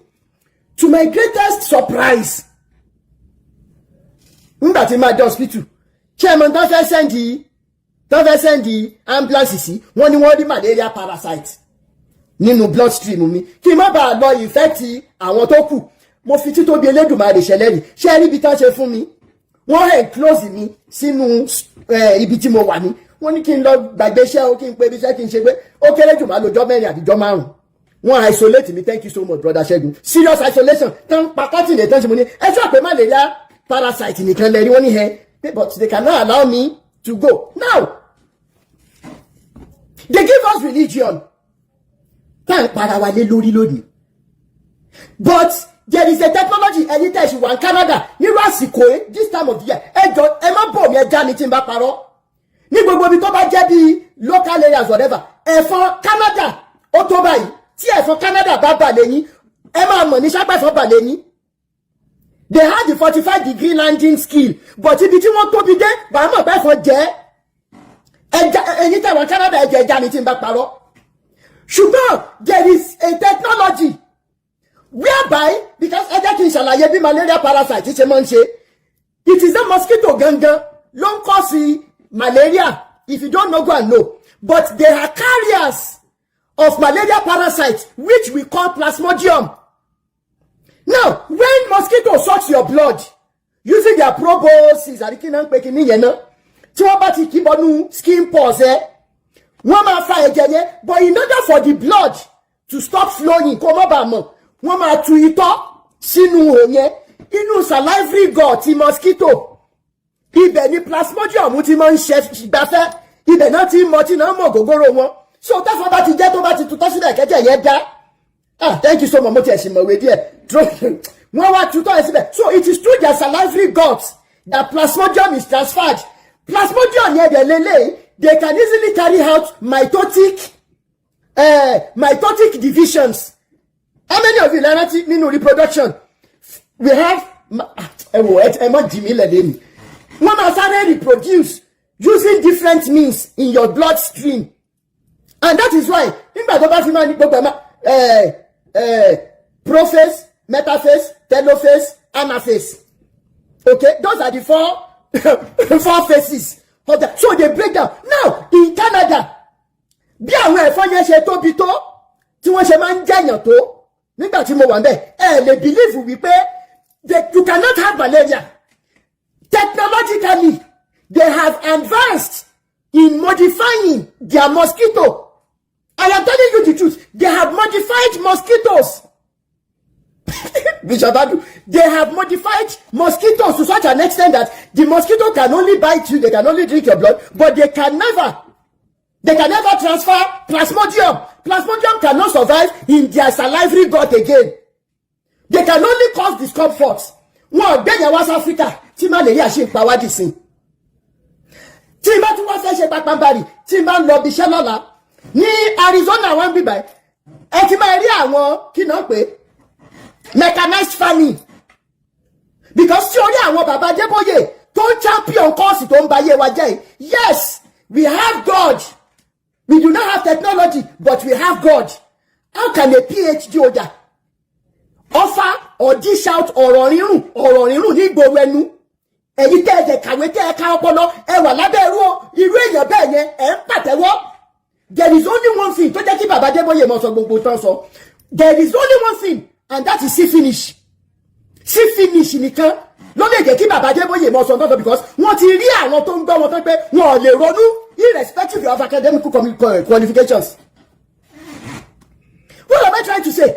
to my greatest surprise nígbà tí máa dé hospital chairman tó fẹ́ sẹ́ndì ambulance sí wọ́n ní wọ́n rí malaria parasite nínú bloodstream mi kí n má bàa lọ infect àwọn tó kù mo fi títóbi Elédùmarè ṣẹlẹ́rì ṣé rí ibi tá ṣe fún mi wọ́n enclose mi sínú ibi tí mo wà ní wọ́n ní kí n lọ gbàgbé iṣẹ́ o kí n pé ibi iṣẹ́ kí n ṣe pé ó kéré jù máa lọ́jọ́ 4 àbíjọ́ 5 wọ́n isolate mi thank you so much brother Ṣẹ́gun serious isolation tán pa cotton lè tán ṣe mo ní ẹ sọ pé malaria parasite nìkan lẹ́rí wọ́n ní ẹ but they cannot allow me to go now they give us religion tá n para wa lé lórí lónìí but there is a technology ẹni tẹ́ ṣe wà ní Canada nírú àsìkò this time of the year ẹjọ ẹ má bọ̀ mi ẹja ni tí n bá parọ́ ní gbogbo ibi tó bá jẹ́ bí local areas whatever ẹ̀fọn Canada ó tó báyìí tí ẹ̀fọn Canada bá bà lẹ́yìn ẹ máa mọ̀ ní sápẹ́fọ́ bà lẹ́yìn they had the 45-degree landing skill but ibi tí wọ́n tóbi dé bàá mọ̀ bẹ́ẹ̀ fọ́ jẹ́ ẹ̀yin tẹ̀wọ̀n Canada ẹja ni tí n bá parọ́ ṣùgbọ́n there is a technology whereby because ẹ jẹ́ kí n ṣàlàyé bí malaria parasite ṣe máa ń ṣe it is a mosquito gangan ló ń cause malaria if you don't know go and know but there are carriers of malaria parasite which we call plasmodium. Now when mosquito sucks your blood using their proboscis àríkínà ń pè kí níyẹn náà tí wọ́n bá ti kí bọ́nú skin pores wọ́n máa fa ẹ̀jẹ̀ yẹn but in order for the blood to stop flowing kó má bàa mọ̀ wọ́n máa tu itọ́ sínú òyìn inú salivary gland ti mosquito ibẹ̀ ni plasmodium ti máa ń ṣe gbafẹ́ ibẹ̀ náà ti mọ tí náà mọ̀ gògóró wọn so tẹ́fọ́ bá ti jẹ́ tó bá ti tutọ́ sílẹ̀ kẹ́jẹ́ yẹn dá thank you so much mo ti ẹ̀sìn mọ̀wé díẹ̀ wọ́n wá tutọ́ ẹ̀ síbẹ̀ so it is through their salivary glands that plasmodium is transferred plasmodium yẹn dẹ̀ lélẹ̀ they can easily carry out mitotic divisions. How many of you learn it in reproduction? We have one has reproduce using different means in your bloodstream. And that is why prophase, metaphase, telophase, anaphase. Okay, those are the four phases of that. So they break down. Now in Canada, bí àwọn ẹ̀fọn yẹn ṣe tóbi tó tí wọ́n ṣe máa ń jẹ̀yàn tó nígbà tí mo wà ńbẹ̀ lè believe wípé you cannot have malaria. Technologically they have advanced in modifying their mosquito. I am telling you the truth. They have modified mosquitoes. Bishop Adu, they have modified mosquitoes to such an extent that the mosquito can only bite you, they can only drink your blood, but they can never transfer plasmodium. Plasmodium cannot survive in their salivary gland again. They can only cause discomfort. Wọ́n gbẹ̀yẹ̀ West Africa tí malaria ṣe ń pa wá dì sí. Tí bá tún wá fẹ́ ṣe pàpàǹbarì tí bá ń lọ bí iṣẹ́ lọ́la ní Arizona wọ́n bí báyìí ẹ ti máa rí àwọn kí náà pé mechanized farming because tí orí àwọn bàbá Adébóyè tó ń champion course tó ń ba ayé wa jẹ́ yes we have God. We do not have technology, but we have God. How can a PhD holder offer or dish out ọ̀rọ̀ rírùn ní gbogbo ẹnu? Èyí tẹ́ ẹ̀jẹ̀ kàwé tẹ́ ẹ̀ka ọpọlọ ẹ wà lábẹ́ irú èèyàn bẹ́ẹ̀ yẹn ẹ̀ ń pàtẹ́wọ́. There is only one thing tó jẹ́ kí bàbá Adébóyè mọ̀ sọ gbogbo tán sọ. There is only one thing and that is see finish. sí finish nìkan ló lè jẹ́ kí bàbá Adébóyè mọ sọ tọ́tọ́ because wọ́n ti rí àwọn tó ń gbọ́ wọn tó pé wọn ò lè ronú irrespective of academic qualifications. What am I trying to say?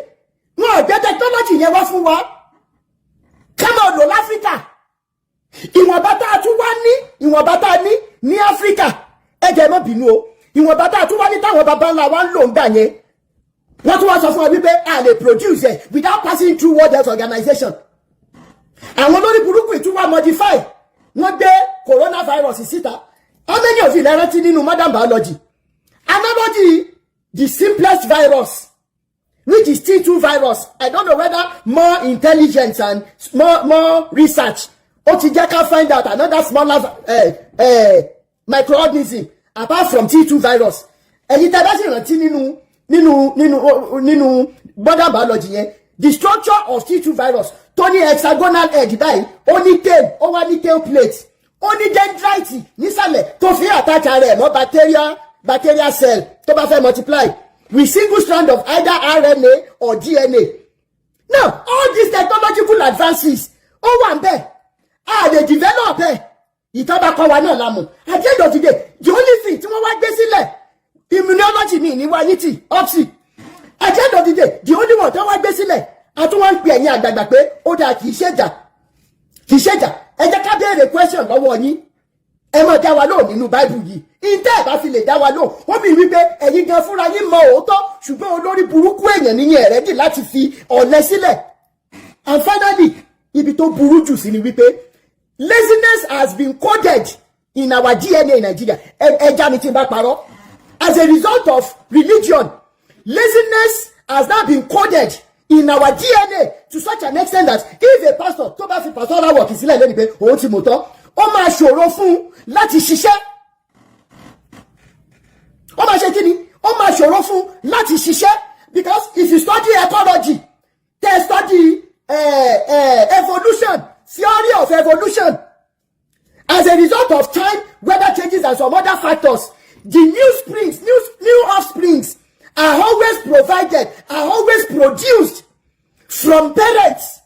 Wọn ò gbé technology yẹn wá fún wa ká máa lò láfíríkà. Ìwọ̀nba tá a tún wá ní ìwọ̀nba tá a ní Áfíríkà ẹ̀jẹ̀ mọ́ bínú o ìwọ̀nba tá a tún wá ní táwọn bàbá ńlá wa ń lò ń gbà yẹn wọ́n tún wá sọ fún wa wípé a lè produce ẹ̀ without passing through World Health Organization. Àwọn olórí burúkú ìtúwà modify wọ́n gbé coronavirus síta. How many of you rántí nínú modern biology? Analogy the simplest virus which is T2 virus. I don't know whether more intelligence and more research ó ti jẹ́ ká find out another smaller microorganism apart from T2 virus. Ẹ̀yin tẹ́ bá sì rántí nínú modern biology yẹn the structure of T2 virus tó ní hexagonal edge báyìí ó ní tail ó wá ní tail plate ó ní dendrite nísàlẹ̀ tó fi attach rẹ̀ mọ́ bacteria cell tó bá fẹ́ multiply with single strand of either RNA or DNA. Now all these technological advances ó wà ń bẹ̀ a lè develop ẹ̀ ìtọ́ba kọ́ wa náà lámù at the end of the day the only thing tí wọ́n wá gbé sílẹ̀ immunology mi ní wáyítì oxy at the end of the day the only one tó wá gbé sílẹ̀ àtún wá ń pè ẹ̀yin àgbàgbà pé ó dáa kì í ṣèjà ẹ jẹ́ ká béèrè question lọ́wọ́ yín ẹ máa dá wa lóhùn nínú Bible yìí ìtẹ́ ẹ̀ bá fi lè dá wa lóhùn ó bí wípé ẹ̀yin gan fúnra yín mọ òótọ́ ṣùgbọ́n olórí burúkú èèyàn níyẹn ẹ̀rẹ́dì láti fi ọ̀lẹ sílẹ̀. And finally ibi tó burú jù sí ni wípé laziness has been coded in our DNA in Nigeria. Ẹja ni tí n bá parọ́. As a result of religion, laziness has now been coded in our DNA to such an extent that if a pastor tó bá fi pastoral work sílẹ̀ lẹ́nu pé òun ti mọ̀ tán ó máa ṣòro fún láti ṣiṣẹ́. Ó máa ṣe kí ni? Ó máa ṣòro fún láti ṣiṣẹ́ because if you study ecology, they study evolution, theory of evolution. As a result of time, weather changes and some other factors, the new offsprings are always provided, are always produced from parents.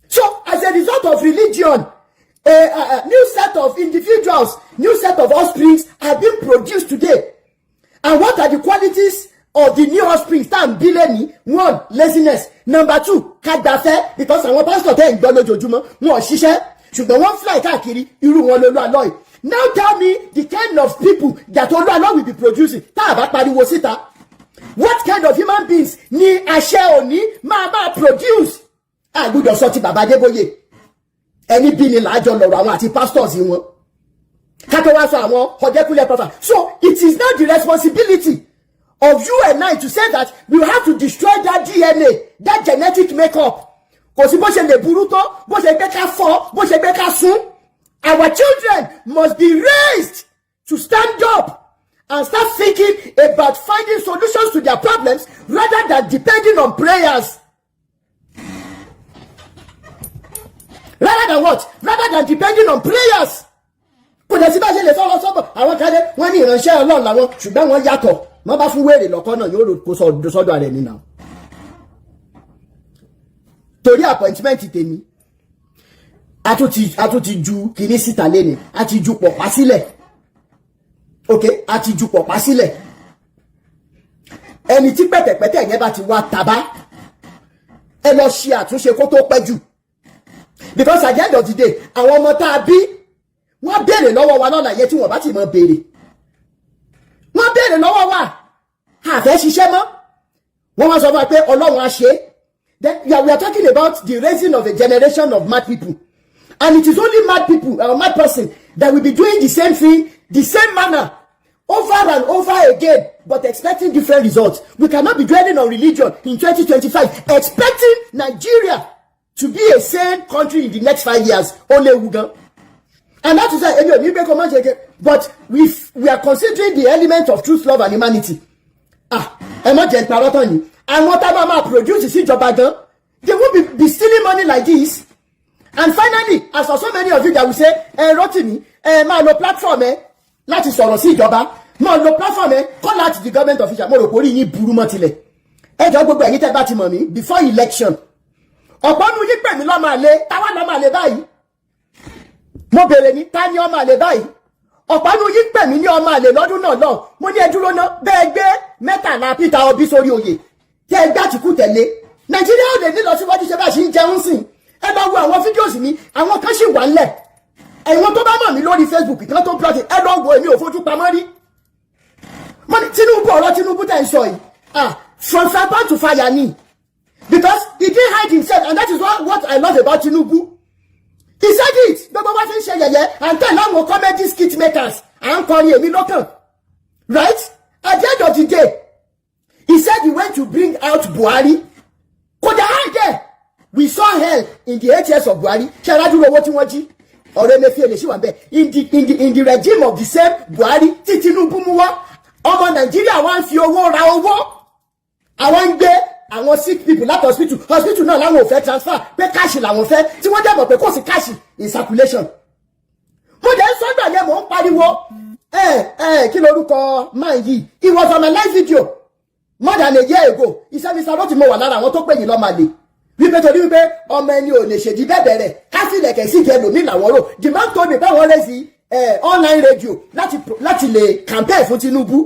So as a result of religion, a new set of individuals, new set of offsprings are being produced today. And what are the qualities of the new offsprings? One, laziness. Number two, kadafe, because àwọn pastor tẹ́ ń gbọ́ lójoojúmọ́ wọn ṣiṣẹ́ ṣùgbọ́n wọ́n fly káàkiri irú wọn Olu Alo. Now tell me the kind of people that Olu Alo will be producing. Tá a bá pariwo síta. What kind of human beings ni àṣẹ òní máa produce? Àgbùdọ̀ sọ ti bàbá Adébóyè. Ẹni bí ni làájọ lọ́rọ̀ àwọn àti pastors wọn. Kátó wá sọ àwọn ọ̀dẹ́kùnlé pàfà. So it is not the responsibility of you and I to say that we have to destroy that DNA, that genetic makeup. Kò sí bó ṣe lè burú tó, bó ṣe gbé ká fọ́, bó ṣe gbé ká sún. Our children must be raised to stand up and start thinking about finding solutions to their problems rather than depending on prayers. Rather than what? Rather than depending on prayers. Kò dẹ̀ sí bá ṣe lè sọ́wọ́ sọ́bọ̀ àwọn kan dé wọ́n ní ìránṣẹ́ Ọlọ́run làwọn ṣùgbọ́n wọ́n yàtọ̀ wọ́n bá fún wèrè lọ́kọ́ náà yóò kó sọ́dọ̀ rẹ̀ nínú. Torí appointment tèmi a tún ti ju kìíní síta lẹ́ni a ti ju pọ̀pá sílẹ̀ ok a ti ju pọ̀pá sílẹ̀ ẹni tí pẹ̀tẹ̀pẹ̀tẹ̀ yẹn bá ti wá tàbá ẹ lọ ṣe àtúnṣe kó tó pẹ́ jù because at the end of the day àwọn ọmọ tá a bí wọ́n béèrè lọ́wọ́ wa lọ́la yẹ tí wọ́n bá ti mọ̀ béèrè wọ́n béèrè lọ́wọ́ wa àfẹ́ ṣiṣẹ́ mọ́ wọ́n wá sọ fún wa pé Ọlọ́run á ṣe. Then we are talking about the raising of a generation of mad people, and it is only mad people or mad person that will be doing the same thing, the same manner, over and over again, but expecting different results. We cannot be dwelling on religion in 2025, expecting Nigeria to be a sane country in the next 5 years. Only Uga. And that is why, but we are considering the element of truth, love, and humanity. And what Obama produces in Japan, they won't be stealing money like this. And finally, as for so many of you that will say, Rotimi, ma lo platform, láti sọ̀rọ̀ sí ìjọba, ma lo platform, call out the government official, mo rò pé orí yín burú mọ́ tilẹ̀. Ẹ jọ̀ọ́ gbogbo ẹ̀yin tẹ́ bá ti mọ̀ mí, before election, ọ̀pọ̀ nu yí pè mí lọ́mọ àlè táwa lọ́mọ àlè báyìí mo bèrè ní ta ni ọmọ àlè báyìí ọ̀pọ̀ nu yí pè mí ní ọmọ àlè lọ́dún náà lọ mo ní ẹ dúró ná bẹ́ẹ̀ gbé mẹ́tàlá Peter Obi sórí oyè tí ẹ gbá tìkú tẹ̀lé Nàìjíríà ò lè ní lọ síwájú ṣe bá ṣe ń jẹun sìn ẹ bá wo àwọn fídíòsì mi àwọn kan ṣì wà ńlẹ̀ ẹ̀wọ̀n tó bá mọ̀ mí lórí Facebook kan tó plọ̀tì ẹ lọ wo èmi ò fojú pamọ́ rí mo ní Tinubu ọ̀rọ̀ Tinubu tẹ̀ ń sọ yìí from fire to fire ni because he didn't hide himself and that is what I love about Tinubu. He said it. Gbogbo wa fi ń ṣe yẹ̀yẹ́ and tell àwọn comedy skit makers à ń kọrin èmi lọ́kàn. Right? At the end of the day, he said he went to bring out Buhari. Kò dé hide there. We saw hell in the 8 years of Buhari. Ṣé aládùúgbò owó tí wọ́n jí? Ọ̀rẹ́ Emefiele ṣì wà bẹ́ẹ̀. In the regime of the same Buhari tí Tinubu mú wá. Ọmọ Nàìjíríà wá ń fi owó ra owó. Àwọn ń gbé àwọn sick people láti hospital náà láwọn ò fẹ́ transfer pé káàṣì làwọn fẹ́ tí wọ́n dẹ̀bọ̀ pé kò sí káàṣì in circulation. Mo dẹ̀ ń sọ́gbà yẹn mò ń pariwo kí lorúkọ máa yìí he was on a live video more than a year ago iṣẹ́ mi sábà tí mo wà lára àwọn tó pè yín lọ́ọ́ máa lè wípé torí wípé ọmọ ẹni ò lè ṣèdí bẹ́ẹ̀ bẹ̀rẹ̀ káfílẹ̀ kẹ̀sí jẹ́ lòmí làwọn rò the man told me báwọn rẹ̀ sí online radio láti lè campaign fún Tinubu.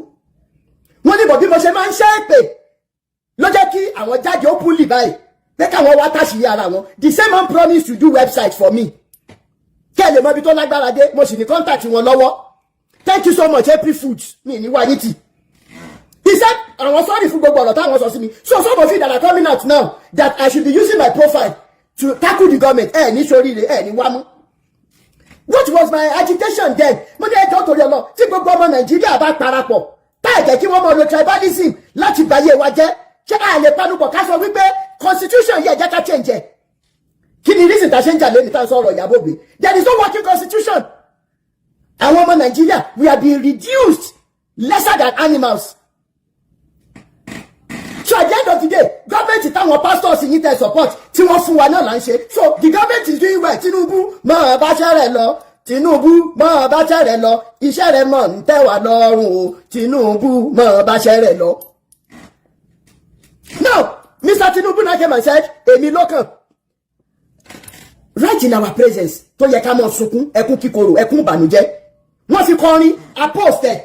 Wọ́n ní bọ̀ bí mo ṣe máa ń ṣe é pè ló jẹ́ kí àwọn jáde ó púlì báyìí pé káwọn wá táṣìírí ara wọn the same man promised to do website for me kí ẹ lè mọ ibi tó lágbára dé mo sì ní contact wọn lọ́wọ́ thank you so much April Foods mi ní wáyé tì he said àwọn sorry fún gbogbo ọ̀rọ̀ táwọn sọ sí mi so some of you that are coming out now that I should be using my profile to tackle the government ní sóríire ní wámú what was my agitation then mo ní ẹjọ́ torí ọlọ́ tí gbogbo ọmọ Nàìjíríà bá parapọ̀ táì jẹ́ kí wọ́n mọ lo tribalism láti báyé wa jẹ́ ṣé a lè panupọ̀ ká sọ wípé constitution yẹ jẹ́ ká change ẹ̀ kí ni reason ta ṣe ń jà lẹ́nu tá a sọ̀rọ̀ Ìyábọ̀ Ògbé there is no working constitution àwọn ọmọ Nàìjíríà we are being reduced lesser than animals so at the end of the day government táwọn pastors yìí tẹ support tí wọ́n fún wa náà là ń ṣe so the government is doing well Tinubu máa bá ṣẹ́rẹ̀ lọ Tinubu máa bá ṣẹ́rẹ̀ lọ iṣẹ́ rẹ̀ mọ̀ ń tẹ́ wa lọ́rùn o Tinubu máa bá ṣẹ́rẹ̀ lọ. Now, Mr. Tinubu now came and said, èmi lọ́kàn. Right in our presence, tó yẹ ká mọ̀ sunkún, ẹkún kíkorò, ẹkún ìbànújẹ́. Wọ́n fi kọrin, a post ẹ̀.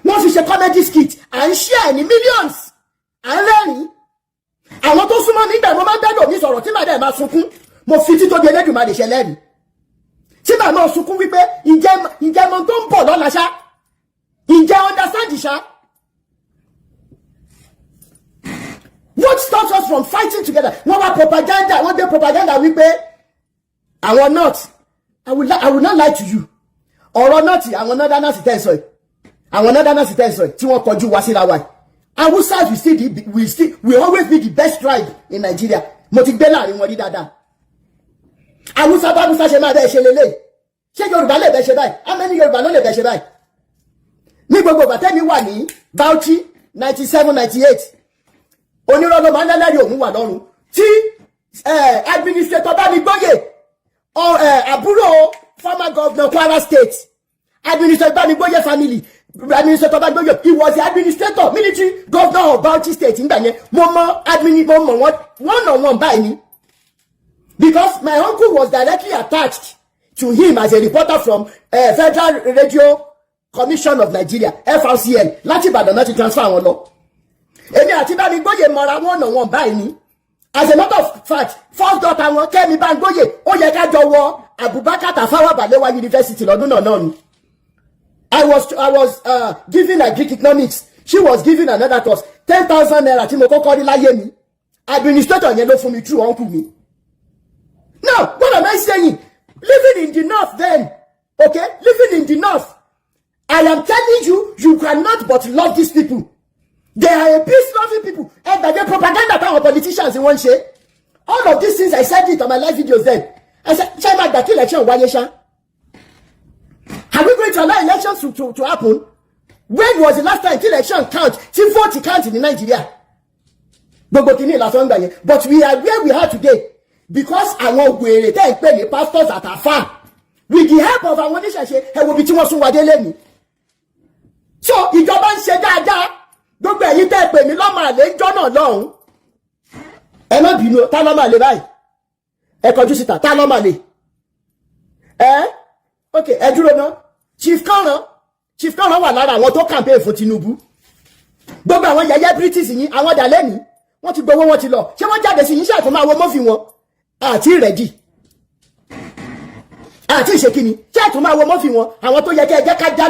Wọ́n fi ṣe comedy skit, à ń share ní millions. À ń rẹ́rìn. Àwọn tó súnmọ́ mi gbà mo máa ń bẹ́ẹ̀ lòmí sọ̀rọ̀ tí màá dẹ̀ máa sunkún. Mo fi títóbi Elédùmarè ṣe lẹ́rìí. Tí màá máa sunkún wípé ǹjẹ́ mo tó ń bọ̀ lọ́la ṣá? Ǹjẹ́ understand ṣá? What stops us from fighting together? Wọ́n wá propaganda, wọ́n dé propaganda wípé àwọn north, I will not lie to you. Ọ̀rọ̀ north, àwọn northerners tẹ́ sọ yìí. Àwọn northerners tẹ́ sọ yìí tí wọ́n kọjú wá síra wa. Hausa will always be the best tribe in Nigeria. Mo ti gbé láàrin wọn rí dáadáa. Hausa bá Hausa ṣe máa bẹ́ẹ̀ ṣe lélẹ̀. Ṣé Yorùbá lè bẹ́ẹ̀ ṣe báyìí? How many Yorùbá ló lè bẹ́ẹ̀ ṣe báyìí? Ní gbogbo bàtẹ́mi wà ní Bauchi 97-98. Onírọ́lọ́ máa ń lẹ́lẹ́rìí òun wà lọ́rùn tí administrator bá mi gbóyè àbúrò former governor Kwara State administrator bá mi gbóyè family administrator bá gbóyè he was the administrator military governor of Bauchi State nígbà yẹn mo mọ wọn one-on-one báyìí ni because my uncle was directly attached to him as a reporter from Federal Radio Commission of Nigeria FRCN láti Ìbàdàn náà ti transfer wọn lọ. Èmi àti bá mi gbóyè mọ́ra one-on-one báyìí ni as a matter of fact first daughter wọn Kẹ́mi bá ń gbóyè ó yẹ ká jọ wọ Abubakar Tafawa Balewa University lọ́dún náà ni. I was giving a Greek economics she was giving another course 10,000 naira tí mo kọ́kọ́ rí láyé mi administrator yẹn ló fún mi through uncle mi. Now what am I saying? Living in the north then, okay, living in the north, I am telling you, you cannot but love these people. They are a peace-loving people. And that the propaganda that our politicians in one share. All of these things, I said it on my live videos then. I said, China, that election, why are we going to allow elections to happen? When was the last time election count? Till 40 count in Nigeria. But we are where we are today. Because àwọn wèrè tẹ́ ń pè ní pastors at our farm. With the help of àwọn oníṣẹ̀ṣe, ẹ wo bí tí wọ́n sún wa dé lẹ́nu. So, ìjọba ń ṣe dáadáa. Gbogbo ẹ̀yin tẹ́ pè mí lọ́mọ àlè ń jọ́nà lọ́hùn. Ẹ má bínú, ta lọ́mọ àlè báyìí? ẹ kọjú síta tá ló máa lè ok ẹ dúró ná Chief Kànrán wà lára àwọn tó campaign fún Tinubu gbogbo àwọn yẹyẹ British yín àwọn dàlẹ́ni wọ́n ti gbowó wọ́n ti lọ ṣé wọ́n jáde sí yín ṣe àtúnmọ̀ àwọn mọ́fì wọn àti ìrẹ́jì àti ìṣèkíni ṣé àtúnmọ̀ àwọn mọ́fì wọn àwọn tó yẹ kí ẹ jẹ́ ká já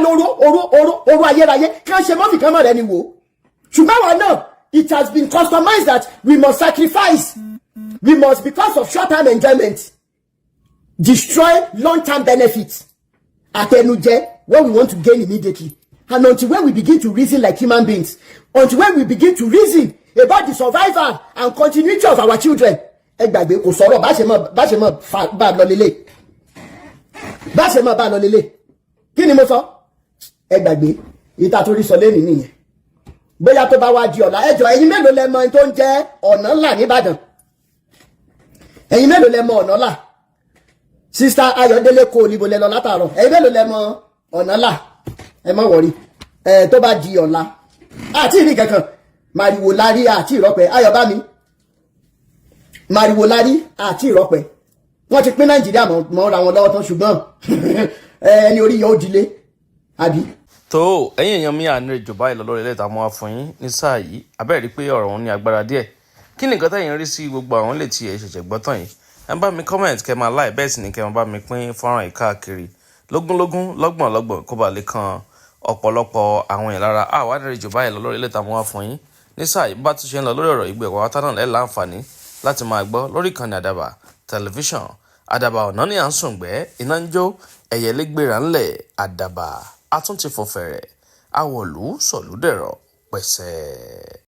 oró ayérayé kí wọ́n ṣe mọ́fì kan mọ̀ rẹ ni wò ó ṣùgbọ́n àwọn náà it has been customized that we must sacrifice we must because of short-term enjoyment destroy long-term benefits àtẹnujẹ what we want to gain immediately and until when we begin to reason like human beings until when we begin to reason about the survival and continuity of our children ẹ gbàgbé kò sọ̀rọ̀ bá ṣe mọ̀ bá lọ lélẹ̀ kí ni mo sọ ẹ gbàgbé ìta torí sọ lẹ́nìí nìyẹn bóyá tó bá wá di ọ̀la ẹjọ́ ẹ̀yin mélòó lẹ mọ̀ tó ń jẹ́ ọ̀nà ńlá nìbàdàn ẹ̀yin mélòó lẹ mọ̀ ọ̀nà ńlá Sister Ayọ̀délé kò níbo lẹ lọ látàárọ̀ ẹ̀yin mélòó lẹ mọ̀ ọ̀nà ńlá ẹ má wọrí tó bá di ọ̀la àti ìrìn kankan màrìwò lárí àti ìrọ́pẹ́ Ayọ̀bámi màrìwò lárí àti ìrọ́pẹ́ wọ́n ti pín Nàìjíríà mọ́ ra wọn lọ́wọ́ tán ṣùgbọ́n ẹni orí yọ ó dilé àbí. tó ẹ̀yin èèyàn mi àní rẹ̀ jọba ìlọ lórí ilé ìtààmú àfọyín ní sáà yìí abẹ́rẹ́ rí pé ọ̀rọ̀ wọn ní agbára díẹ̀ kí ni nǹkan tẹ̀yin rí sí gbogbo àwọn lè ti ẹ̀ ṣẹ̀ṣẹ̀ gbọ́ tán yìí ẹ bá mi comment kẹ́ máa like bẹ́ẹ̀ sì ni kẹ́ máa bá mi pín fọ́nrán yìí káàkiri lógúnlógún lọ́gbọ̀nlọ́gbọ̀n kó bá lè kan ọ̀pọ̀lọpọ̀ àwọn èèyàn lára àwa ní rẹ̀ jọba ìlọ lórí ilé ìtààmú àfọyín ní sáà yìí bá tún ṣe ń lọ lórí ọ̀rọ̀ ìgbẹ̀wọ̀ wá tánà lẹ́ láǹfààní láti máa gbọ́ lórí ìkànnì àdàbà tẹlifíṣàn àdàbà ọ̀nà ní à ń sùngbẹ́ iná ń jó ẹ̀yẹlé gbéra ńlẹ̀ àdàbà atúntì fọ̀fẹ̀rẹ̀ àwọ̀lú sọ̀lúdẹ̀rọ̀ pẹ̀sẹ̀.